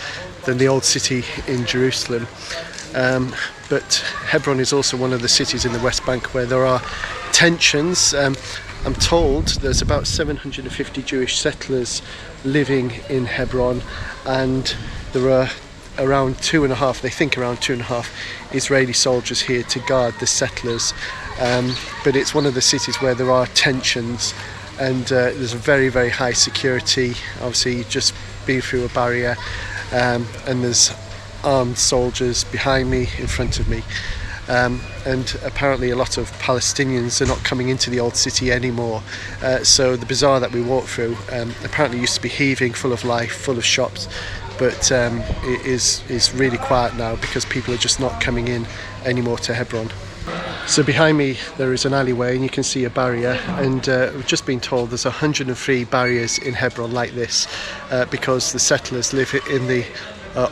than the old city in Jerusalem. But Hebron is also one of the cities in the West Bank where there are tensions. I'm told there's about 750 Jewish settlers living in Hebron, and there are around 2.5, they think around 2.5 Israeli soldiers here to guard the settlers. But it's one of the cities where there are tensions, and there's a very high security. Obviously you just been through a barrier, and there's armed soldiers behind me, in front of me, and apparently a lot of Palestinians are not coming into the old city anymore. So the bazaar that we walked through apparently used to be heaving, full of life, full of shops, but it is really quiet now because people are just not coming in anymore to Hebron. So behind me there is an alleyway, and you can see a barrier, and we've just been told there's 103 barriers in Hebron like this, because the settlers live in the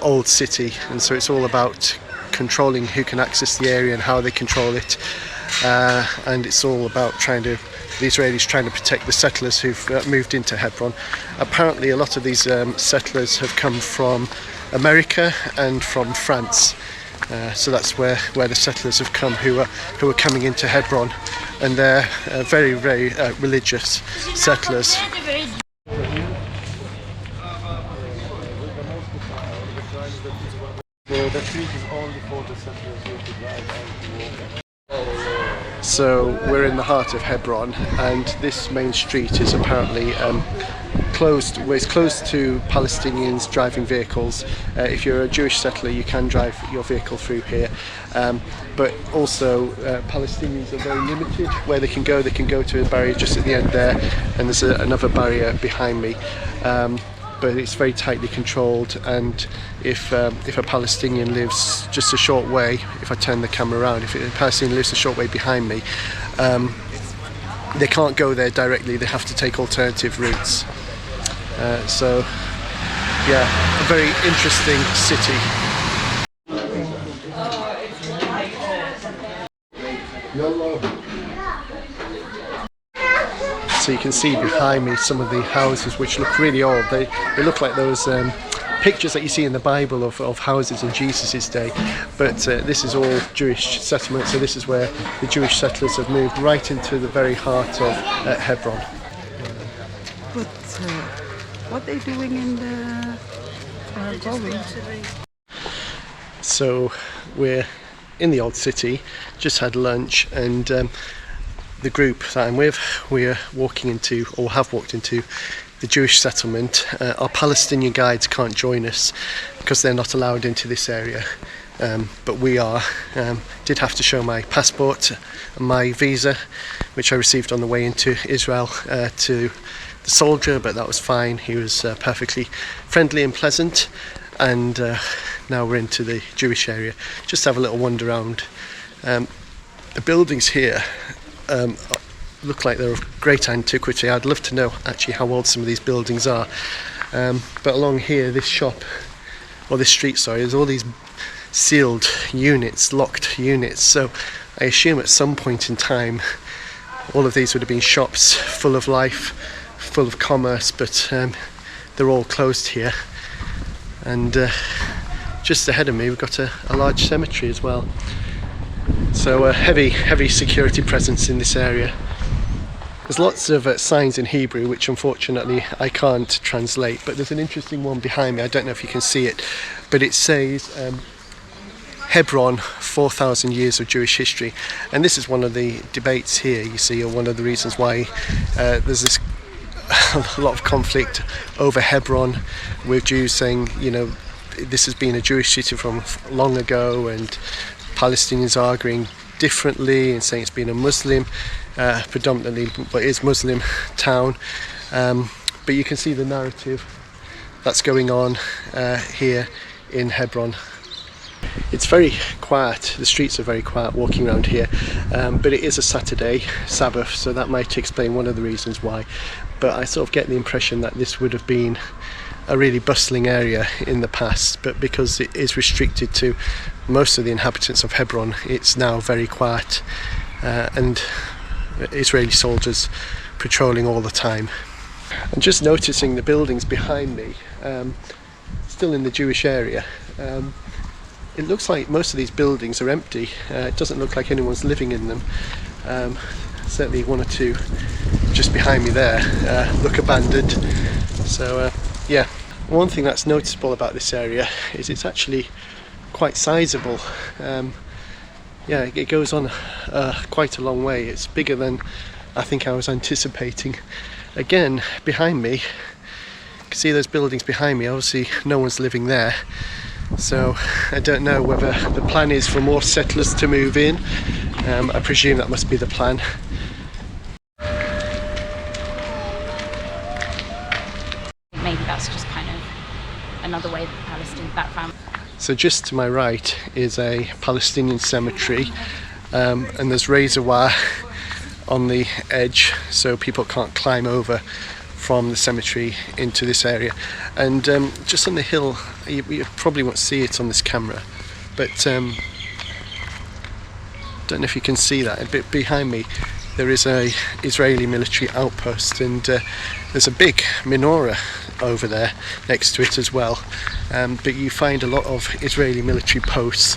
old city, and so it's all about controlling who can access the area and how they control it, and it's all about the Israelis trying to protect the settlers who've moved into Hebron. Apparently a lot of these settlers have come from America and from France. So that's where the settlers have come, who are coming into Hebron, and they're very religious settlers. The street is only for the settlers here to drive and to walk. So we're in the heart of Hebron, and this main street is apparently closed. Well, it's closed to Palestinians driving vehicles. If you're a Jewish settler, you can drive your vehicle through here, but also Palestinians are very limited where they can go. They can go to a barrier just at the end there, and there's another barrier behind me. But it's very tightly controlled, and if a Palestinian lives just a short way, if I turn the camera around, if a Palestinian lives a short way behind me, they can't go there directly, they have to take alternative routes. So yeah, a very interesting city. So you can see behind me some of the houses which look really old. They look like those pictures that you see in the Bible of houses in Jesus' day, but this is all Jewish settlement, so this is where the Jewish settlers have moved right into the very heart of Hebron. But what are they doing in the going? So we're in the old city, just had lunch, and the group that I'm with, we're walking into, or have walked into, the Jewish settlement. Our Palestinian guides can't join us because they're not allowed into this area, but we are. Did have to show my passport and my visa, which I received on the way into Israel, to the soldier, but that was fine. He was perfectly friendly and pleasant, and now we're into the Jewish area. Just have a little wander around. The buildings here look like they're of great antiquity. I'd love to know actually how old some of these buildings are. But along here, this street, there's all these sealed units, locked units. So I assume at some point in time, all of these would have been shops full of life, full of commerce, but they're all closed here. And just ahead of me, we've got a large cemetery as well. So a heavy security presence in this area. There's lots of signs in Hebrew which unfortunately I can't translate, but there's an interesting one behind me. I don't know if you can see it, but it says Hebron, 4,000 years of Jewish history. And this is one of the debates here, you see, or one of the reasons why there's this a lot of conflict over Hebron, with Jews saying, you know, this has been a Jewish city from long ago, and Palestinians arguing differently and saying it's been a Muslim, predominantly, but it is Muslim town. But you can see the narrative that's going on here in Hebron. It's very quiet, the streets are very quiet walking around here, but it is a Saturday, Sabbath, so that might explain one of the reasons why. But I sort of get the impression that this would have been a really bustling area in the past, but because it is restricted to most of the inhabitants of Hebron, it's now very quiet, and Israeli soldiers patrolling all the time. I'm just noticing the buildings behind me, still in the Jewish area. It looks like most of these buildings are empty. It doesn't look like anyone's living in them. Certainly one or two just behind me there look abandoned. So yeah, one thing that's noticeable about this area is it's actually quite sizable. Yeah, it goes on quite a long way. It's bigger than I think I was anticipating. Again, behind me, you can see those buildings behind me. Obviously no one's living there, so I don't know whether the plan is for more settlers to move in. I presume that must be the plan. Maybe that's just kind of another way that that family. So just to my right is a Palestinian cemetery, and there's razor wire on the edge so people can't climb over from the cemetery into this area. And just on the hill, you probably won't see it on this camera, but don't know if you can see that. A bit behind me there is a Israeli military outpost, and there's a big menorah over there next to it as well. But you find a lot of Israeli military posts,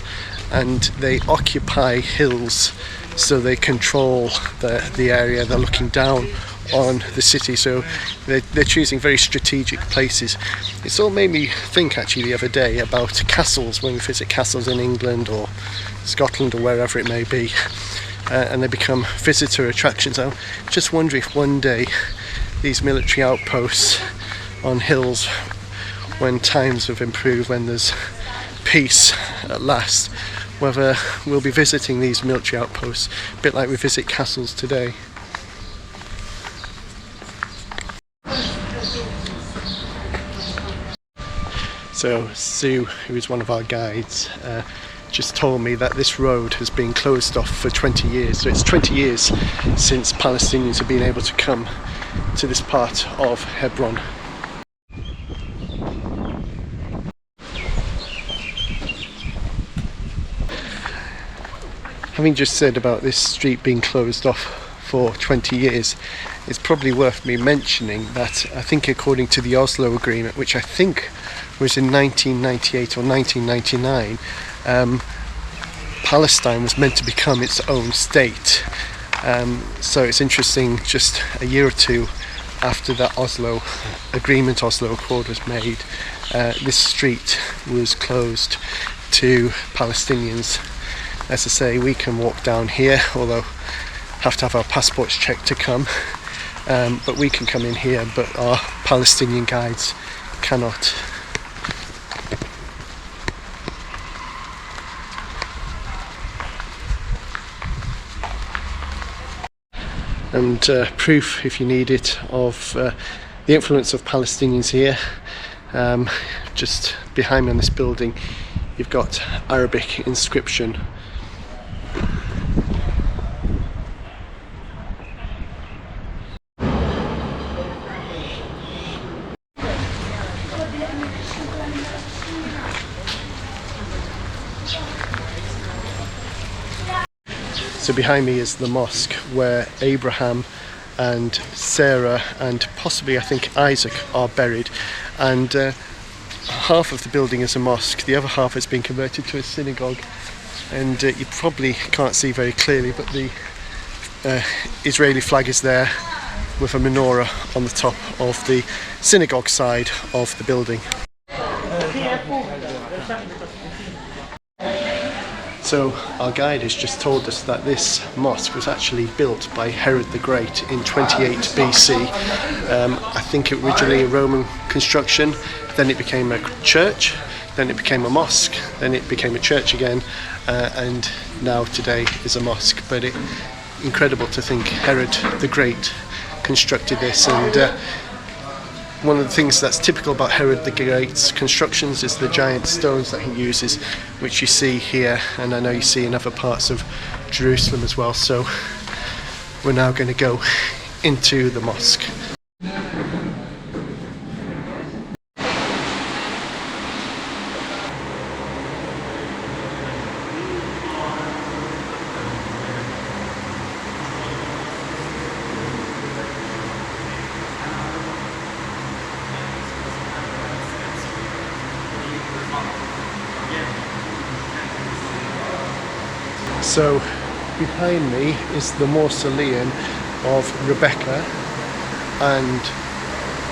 and they occupy hills, so they control the area. They're looking down on the city, so they're choosing very strategic places. It's all made me think actually the other day about castles, when we visit castles in England or Scotland or wherever it may be, and they become visitor attractions. I just wonder if one day these military outposts on hills, when times have improved, when there's peace at last, whether we'll be visiting these military outposts a bit like we visit castles today. So Sue, who is one of our guides, just told me that this road has been closed off for 20 years. So it's 20 years since Palestinians have been able to come to this part of Hebron. Having just said about this street being closed off for 20 years, it's probably worth me mentioning that I think according to the Oslo Agreement, which I think was in 1998 or 1999, Palestine was meant to become its own state. So it's interesting, just a year or two after that Oslo Agreement, Oslo Accord was made, this street was closed to Palestinians. As I say, we can walk down here, although have to have our passports checked to come, but we can come in here, but our Palestinian guides cannot. And proof, if you need it, of the influence of Palestinians here. Just behind me on this building, you've got Arabic inscription. So behind me is the mosque where Abraham and Sarah and possibly I think Isaac are buried, and half of the building is a mosque, the other half has been converted to a synagogue, and you probably can't see very clearly, but the Israeli flag is there, with a menorah on the top of the synagogue side of the building. So our guide has just told us that this mosque was actually built by Herod the Great in 28 BC. I think originally a Roman construction, then it became a church, then it became a mosque, then it became a church again, and now today is a mosque. But incredible to think Herod the Great constructed this, and one of the things that's typical about Herod the Great's constructions is the giant stones that he uses, which you see here, and I know you see in other parts of Jerusalem as well. So we're now going to go into the mosque. So behind me is the mausoleum of Rebecca, and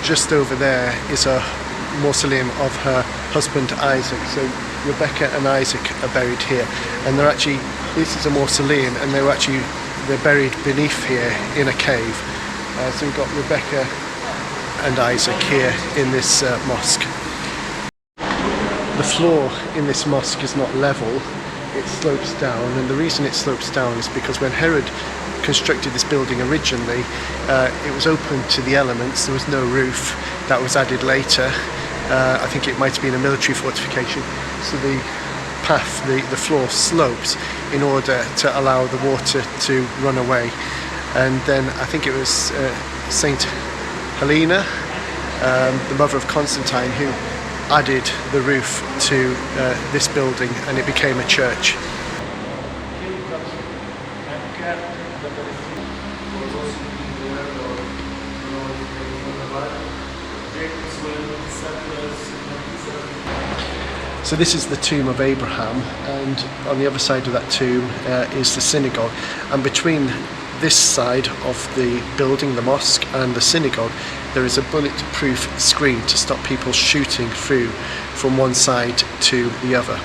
just over there is a mausoleum of her husband Isaac. So Rebecca and Isaac are buried here, and this is a mausoleum, and they're buried beneath here in a cave. So we've got Rebecca and Isaac here in this mosque. The floor in this mosque is not level. It slopes down, and the reason it slopes down is because when Herod constructed this building originally, it was open to the elements. There was no roof. That was added later. I think it might have been a military fortification. So the path, the floor slopes in order to allow the water to run away. And then I think it was Saint Helena, the mother of Constantine, who added the roof to this building, and it became a church. So this is the tomb of Abraham, and on the other side of that tomb is the synagogue, and between this side of the building, the mosque, and the synagogue, there is a bulletproof screen to stop people shooting through from one side to the other.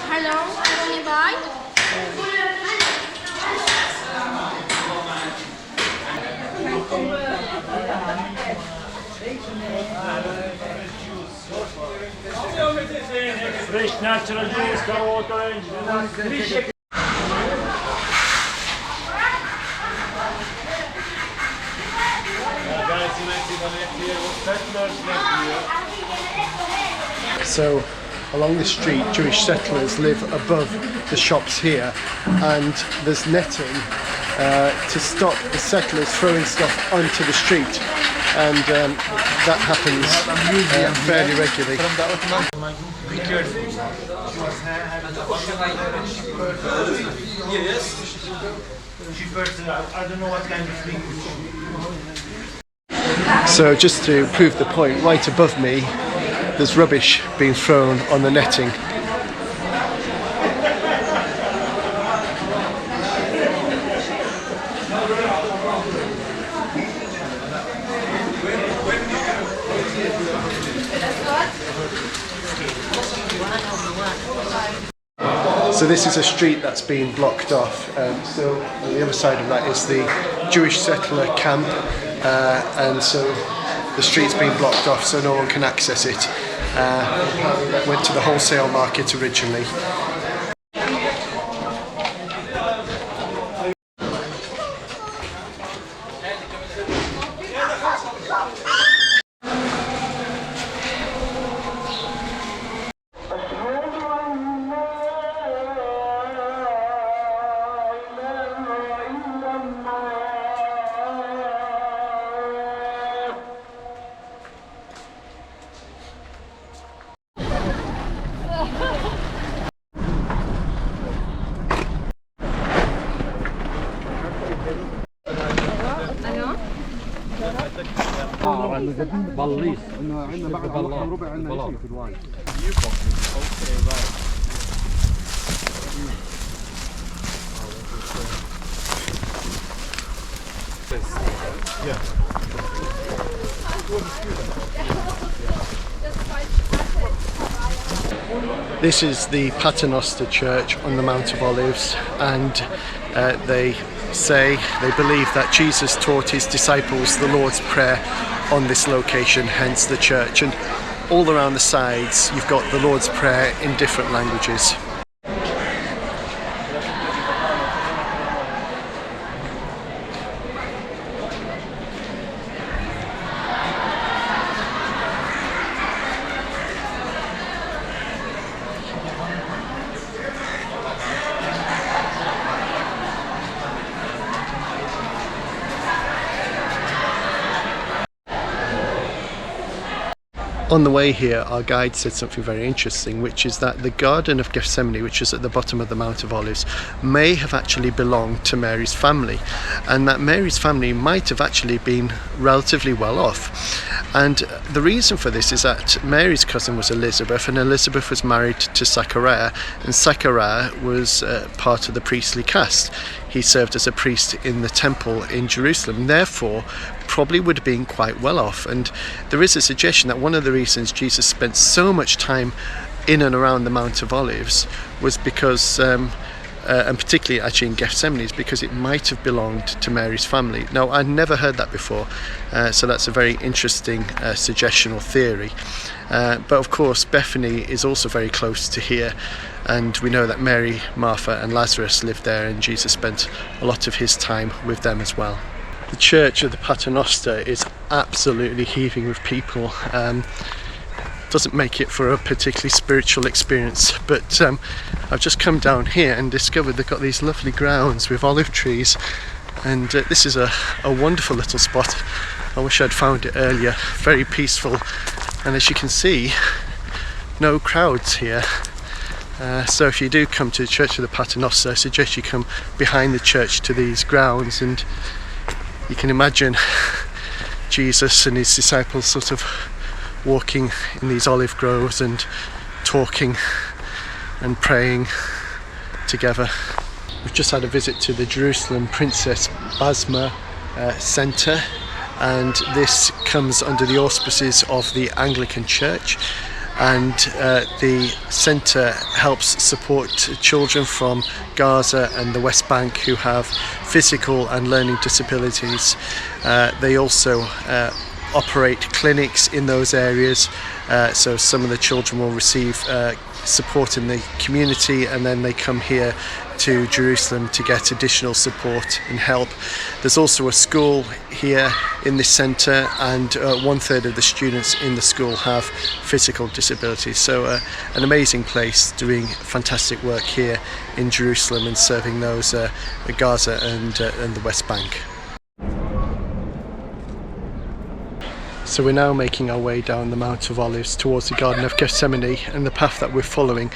Hello, can you buy? Fresh natural juice, orange. So along this street, Jewish settlers live above the shops here, and there's netting to stop the settlers throwing stuff onto the street, and that happens fairly regularly. Be careful. Yes. I don't know what kind of thing. So just to prove the point, right above me there's rubbish being thrown on the netting. So this is a street that's been blocked off. So on the other side of that is the Jewish settler camp, and so the street's been blocked off so no one can access it. Went to the wholesale market originally. بليص عندنا بعد ربع عندنا شيء في الواي. This is the Paternoster Church on the Mount of Olives, and they believe that Jesus taught his disciples the Lord's Prayer on this location, hence the church. And all around the sides you've got the Lord's Prayer in different languages. On the way here, our guide said something very interesting, which is that the Garden of Gethsemane, which is at the bottom of the Mount of Olives, may have actually belonged to Mary's family, and that Mary's family might have actually been relatively well off. And the reason for this is that Mary's cousin was Elizabeth, and Elizabeth was married to Zachariah, and Zachariah was part of the priestly caste. He served as a priest in the temple in Jerusalem, therefore probably would have been quite well off. And there is a suggestion that one of the reasons Jesus spent so much time in and around the Mount of Olives was because and particularly actually in Gethsemane, is because it might have belonged to Mary's family. Now, I'd never heard that before, so that's a very interesting suggestion or theory. But of course, Bethany is also very close to here, and we know that Mary, Martha and Lazarus lived there, and Jesus spent a lot of his time with them as well. The church of the Paternoster is absolutely heaving with people. Doesn't make it for a particularly spiritual experience, but I've just come down here and discovered they've got these lovely grounds with olive trees, and this is a wonderful little spot. I wish I'd found it earlier. Very peaceful, and as you can see, no crowds here. So if you do come to the Church of the Paternoster, I suggest you come behind the church to these grounds, and you can imagine Jesus and his disciples sort of walking in these olive groves and talking and praying together. We've just had a visit to the Jerusalem Princess Basma Centre, and this comes under the auspices of the Anglican Church, and the centre helps support children from Gaza and the West Bank who have physical and learning disabilities. They also operate clinics in those areas, so some of the children will receive support in the community, and then they come here to Jerusalem to get additional support and help. There's also a school here in this centre, and 1/3 of the students in the school have physical disabilities, so an amazing place doing fantastic work here in Jerusalem and serving those Gaza and the West Bank. So we're now making our way down the Mount of Olives towards the Garden of Gethsemane, and the path that we're following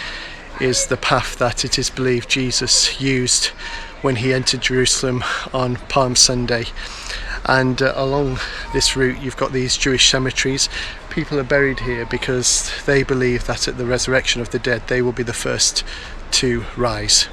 is the path that it is believed Jesus used when he entered Jerusalem on Palm Sunday. And along this route you've got these Jewish cemeteries. People are buried here because they believe that at the resurrection of the dead they will be the first to rise.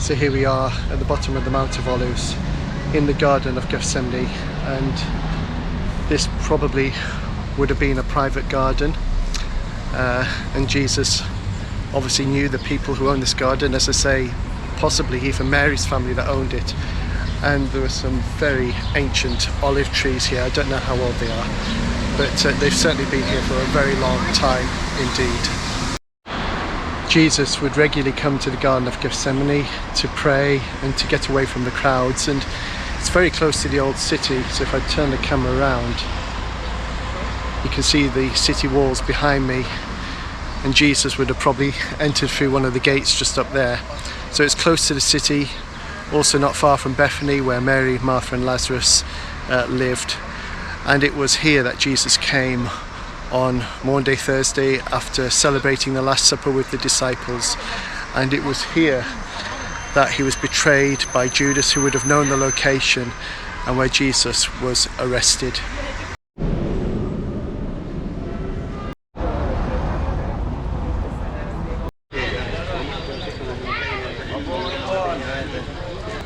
So here we are at the bottom of the Mount of Olives in the Garden of Gethsemane, and this probably would have been a private garden, and Jesus obviously knew the people who owned this garden, as I say, possibly even Mary's family that owned it. And there were some very ancient olive trees here. I don't know how old they are, but they've certainly been here for a very long time indeed. Jesus would regularly come to the Garden of Gethsemane to pray and to get away from the crowds, and it's very close to the old city, so if I turn the camera around you can see the city walls behind me, and Jesus would have probably entered through one of the gates just up there. So it's close to the city, also not far from Bethany where Mary, Martha and Lazarus lived, and it was here that Jesus came on Maundy Thursday after celebrating the Last Supper with the disciples, and it was here that he was betrayed by Judas, who would have known the location, and where Jesus was arrested.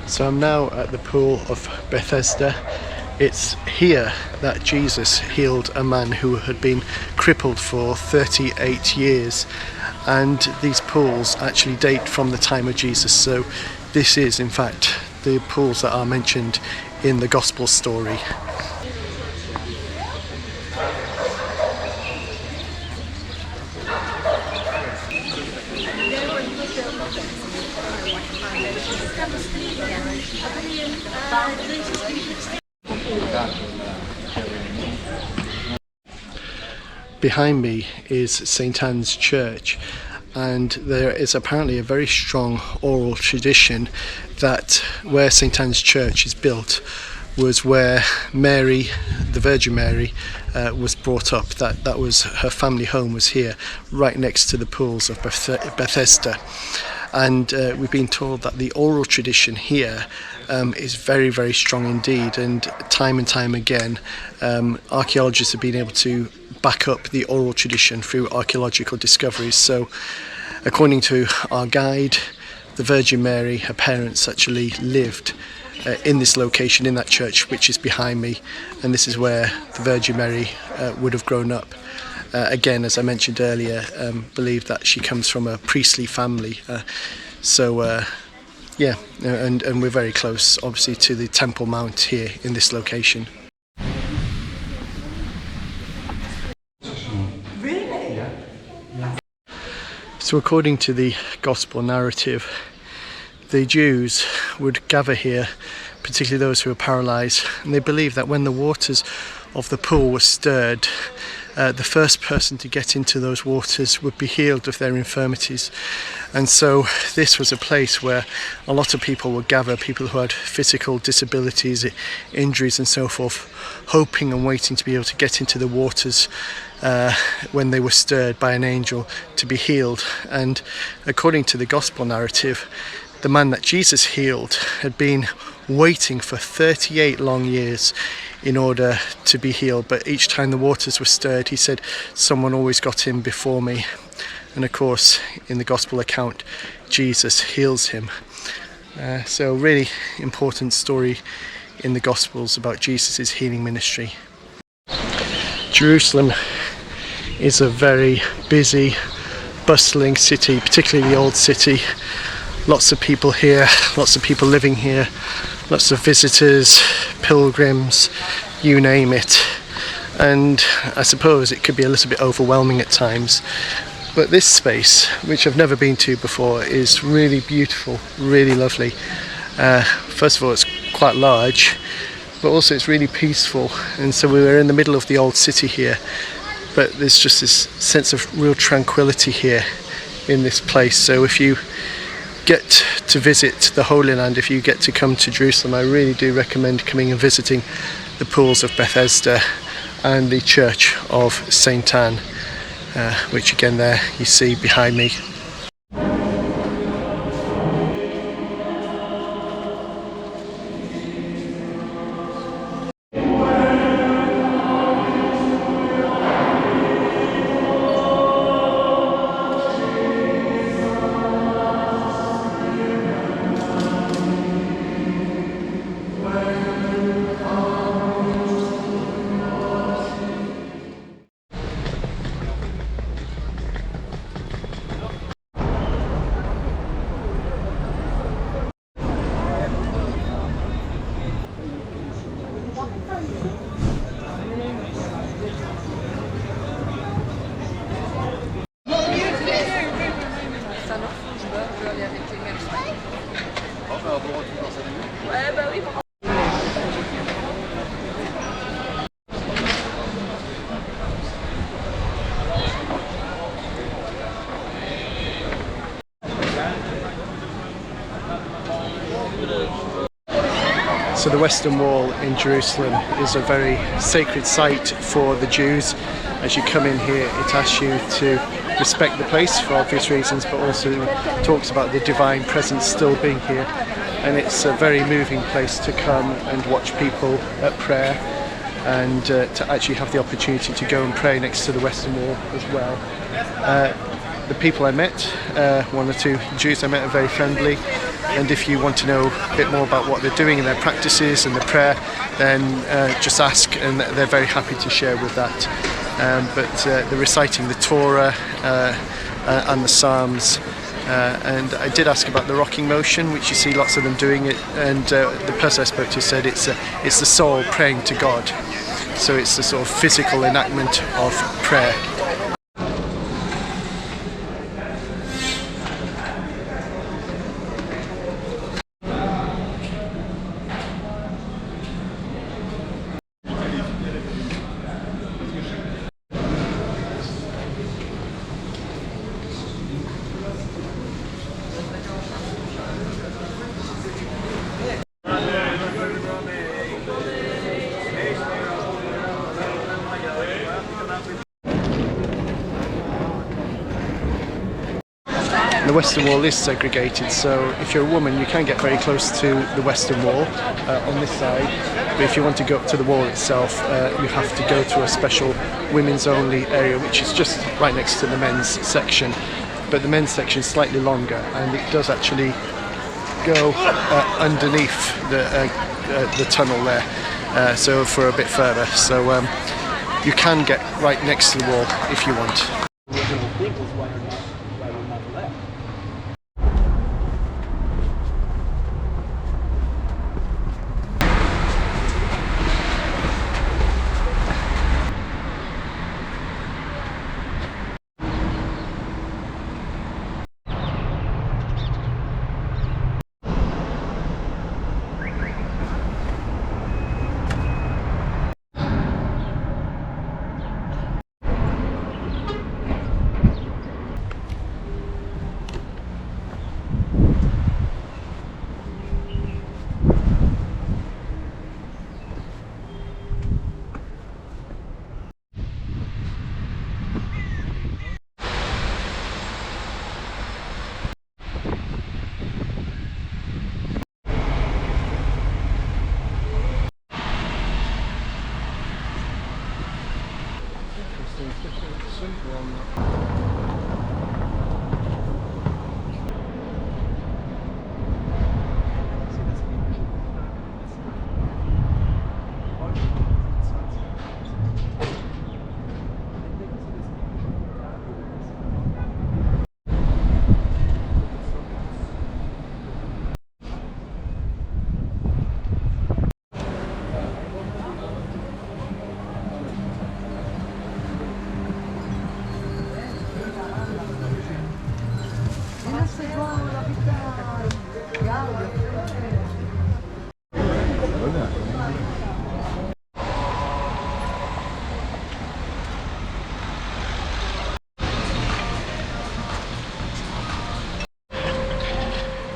So I'm now at the pool of Bethesda. It's here that Jesus healed a man who had been crippled for 38 years. And these pools actually date from the time of Jesus. So this is in fact the pools that are mentioned in the gospel story. Behind me is St Anne's Church, and there is apparently a very strong oral tradition that where St Anne's Church is built was where Mary, the Virgin Mary, was brought up. That was her family home, was here, right next to the pools of Bethesda. And we've been told that the oral tradition here is very, very strong indeed, and time again archaeologists have been able to back up the oral tradition through archaeological discoveries. So according to our guide, the Virgin Mary, her parents actually lived in this location, in that church which is behind me, and this is where the Virgin Mary would have grown up. Again, as I mentioned earlier, believe that she comes from a priestly family, yeah, and we're very close obviously to the Temple Mount here in this location. So according to the gospel narrative, the Jews would gather here, particularly those who were paralysed, and they believed that when the waters of the pool were stirred, the first person to get into those waters would be healed of their infirmities. And so this was a place where a lot of people would gather, people who had physical disabilities, injuries and so forth, hoping and waiting to be able to get into the waters when they were stirred by an angel to be healed. And according to the gospel narrative, the man that Jesus healed had been waiting for 38 long years in order to be healed, but each time the waters were stirred, he said, someone always got in before me. And of course, in the gospel account, Jesus heals him. So really important story in the gospels about Jesus' healing ministry. Jerusalem is a very busy, bustling city, particularly the old city. Lots of people here, lots of people living here, lots of visitors, pilgrims, you name it. And I suppose it could be a little bit overwhelming at times. But this space, which I've never been to before, is really beautiful, really lovely. First of all, it's quite large, but also it's really peaceful. And so we were in the middle of the old city here, but there's just this sense of real tranquility here in this place. So if you get to visit the Holy Land, if you get to come to Jerusalem, I really do recommend coming and visiting the pools of Bethesda and the Church of St Anne, which again there you see behind me. So the Western Wall in Jerusalem is a very sacred site for the Jews. As you come in here, it asks you to respect the place for obvious reasons, but also talks about the divine presence still being here. And it's a very moving place to come and watch people at prayer, and to actually have the opportunity to go and pray next to the Western Wall as well. The people I met, one or two Jews I met, are very friendly, and if you want to know a bit more about what they're doing and their practices and the prayer, then just ask, and they're very happy to share with that. But they're reciting the Torah and the Psalms, and I did ask about the rocking motion, which you see lots of them doing it, and the person I spoke to said it's the soul praying to God, so it's the sort of physical enactment of prayer. The Western Wall is segregated, so if you're a woman you can get very close to the Western Wall on this side, but if you want to go up to the wall itself, you have to go to a special women's only area, which is just right next to the men's section. But the men's section is slightly longer, and it does actually go underneath the tunnel there, so for a bit further, so you can get right next to the wall if you want.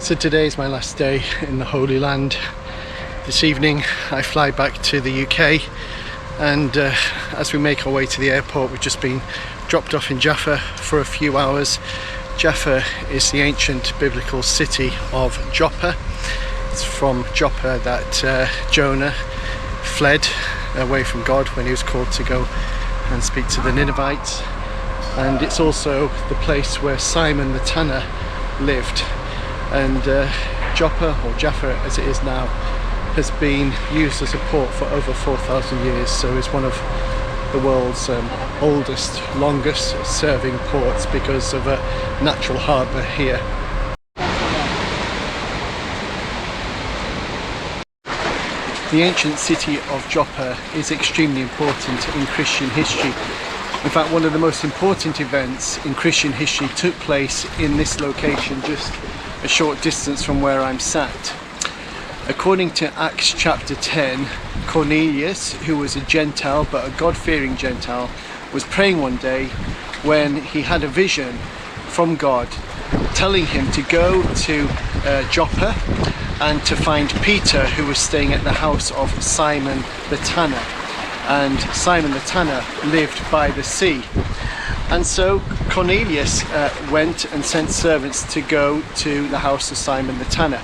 So today is my last day in the Holy Land. This evening I fly back to the UK, and as we make our way to the airport, we've just been dropped off in Jaffa for a few hours. Jaffa is the ancient biblical city of Joppa. It's from Joppa that Jonah fled away from God when he was called to go and speak to the Ninevites, and it's also the place where Simon the Tanner lived. And Joppa, or Jaffa as it is now, has been used as a port for over 4,000 years, so it's one of the world's oldest, longest serving ports because of a natural harbour here. The ancient city of Joppa is extremely important in Christian history. In fact, one of the most important events in Christian history took place in this location, just a short distance from where I'm sat. According to Acts chapter 10, Cornelius, who was a Gentile but a God-fearing Gentile, was praying one day when he had a vision from God telling him to go to Joppa and to find Peter, who was staying at the house of Simon the Tanner. And Simon the Tanner lived by the sea. And so Cornelius went and sent servants to go to the house of Simon the Tanner.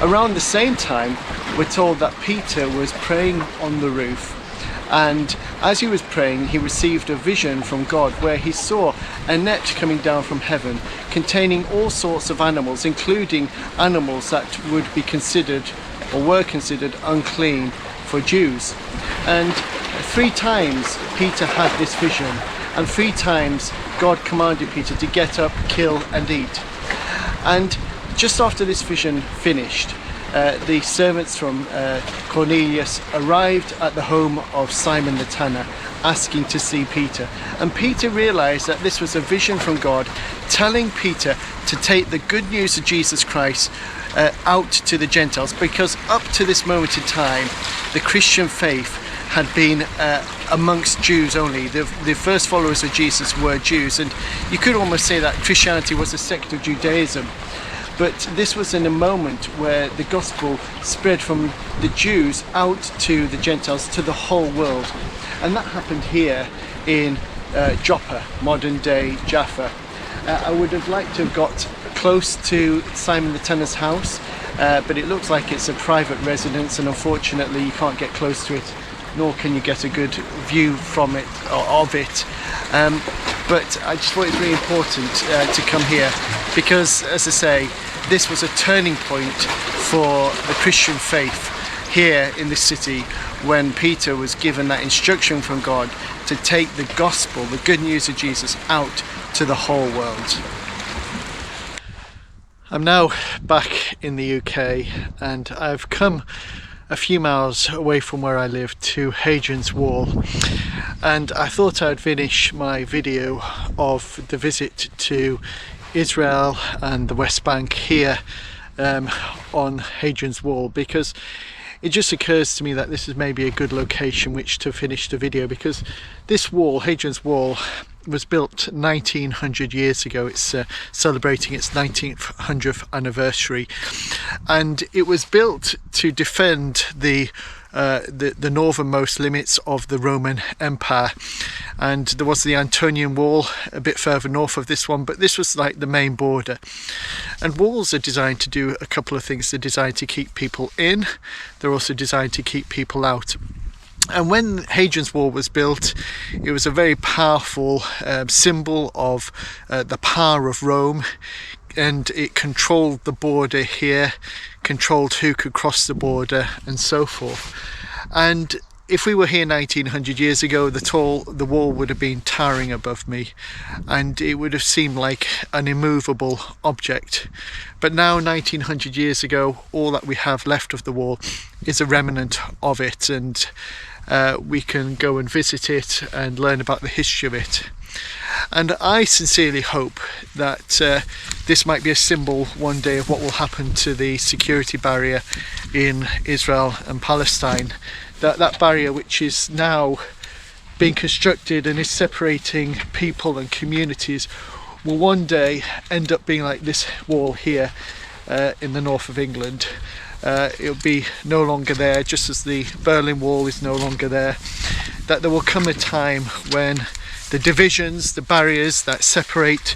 Around the same time, we're told that Peter was praying on the roof, and as he was praying, he received a vision from God where he saw a net coming down from heaven containing all sorts of animals, including animals that would be considered or were considered unclean for Jews. And 3 times Peter had this vision, and 3 times God commanded Peter to get up, kill and eat. And just after this vision finished, the servants from Cornelius arrived at the home of Simon the Tanner, asking to see Peter. And Peter realized that this was a vision from God telling Peter to take the good news of Jesus Christ out to the Gentiles, because up to this moment in time, the Christian faith had been amongst Jews only. The first followers of Jesus were Jews, and you could almost say that Christianity was a sect of Judaism. But this was in a moment where the gospel spread from the Jews out to the Gentiles, to the whole world. And that happened here in Joppa, modern day Jaffa. I would have liked to have got close to Simon the Tanner's house, but it looks like it's a private residence, and unfortunately you can't get close to it, nor can you get a good view from it or of it. But I just thought it was really important to come here, because, as I say, this was a turning point for the Christian faith here in this city, when Peter was given that instruction from God to take the gospel, the good news of Jesus, out to the whole world. I'm now back in the UK, and I've come a few miles away from where I live to Hadrian's Wall, and I thought I'd finish my video of the visit to Israel and the West Bank here on Hadrian's Wall, because it just occurs to me that this is maybe a good location which to finish the video, because this wall, Hadrian's Wall, was built 1900 years ago. It's celebrating its 1900th anniversary, and it was built to defend the northernmost limits of the Roman Empire. And there was the Antonian Wall a bit further north of this one, but this was like the main border. And walls are designed to do a couple of things. They're designed to keep people in, they're also designed to keep people out. And when Hadrian's Wall was built, it was a very powerful symbol of the power of Rome, and it controlled the border here, controlled who could cross the border and so forth. And if we were here 1900 years ago, the wall would have been towering above me, and it would have seemed like an immovable object. But now, 1900 years ago, all that we have left of the wall is a remnant of it, and we can go and visit it and learn about the history of it. And I sincerely hope that this might be a symbol one day of what will happen to the security barrier in Israel and Palestine. That barrier, which is now being constructed and is separating people and communities, will one day end up being like this wall here in the north of England. It'll be no longer there, just as the Berlin Wall is no longer there. That there will come a time when the divisions, the barriers that separate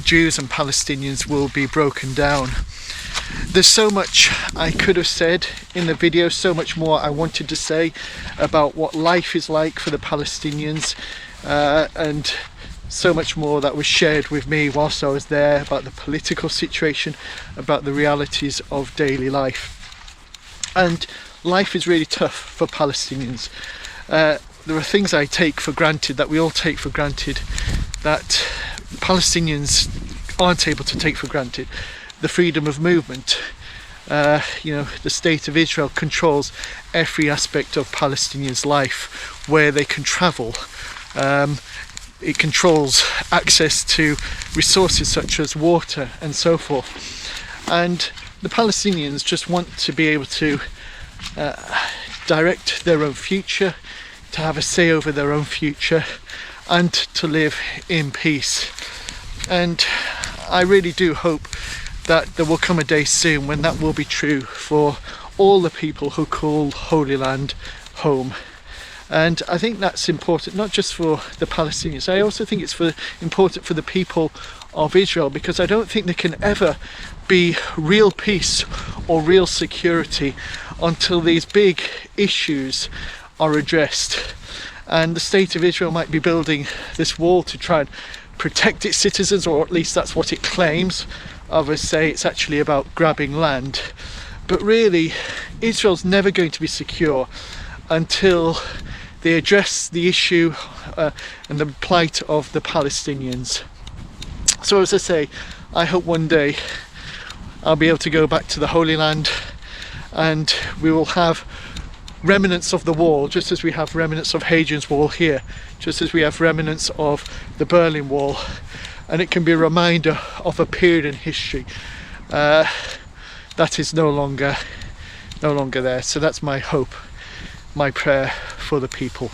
Jews and Palestinians will be broken down. There's so much I could have said in the video, so much more I wanted to say about what life is like for the Palestinians, and so much more that was shared with me whilst I was there, about the political situation, about the realities of daily life. And life is really tough for Palestinians. There are things I take for granted, that we all take for granted, that Palestinians aren't able to take for granted. The freedom of movement. The state of Israel controls every aspect of Palestinians' life, where they can travel. It controls access to resources such as water and so forth. And the Palestinians just want to be able to direct their own future, to have a say over their own future, and to live in peace. And I really do hope that there will come a day soon when that will be true for all the people who call Holy Land home. And I think that's important, not just for the Palestinians. I also think it's important for the people of Israel, because I don't think there can ever be real peace or real security until these big issues are addressed. And the state of Israel might be building this wall to try and protect its citizens, or at least that's what it claims. Others say it's actually about grabbing land. But really, Israel's never going to be secure until they address the issue and the plight of the Palestinians. So as I say, I hope one day I'll be able to go back to the Holy Land and we will have remnants of the wall, just as we have remnants of Hadrian's Wall here, just as we have remnants of the Berlin Wall, and it can be a reminder of a period in history that is no longer there. So that's my hope, my prayer for the people.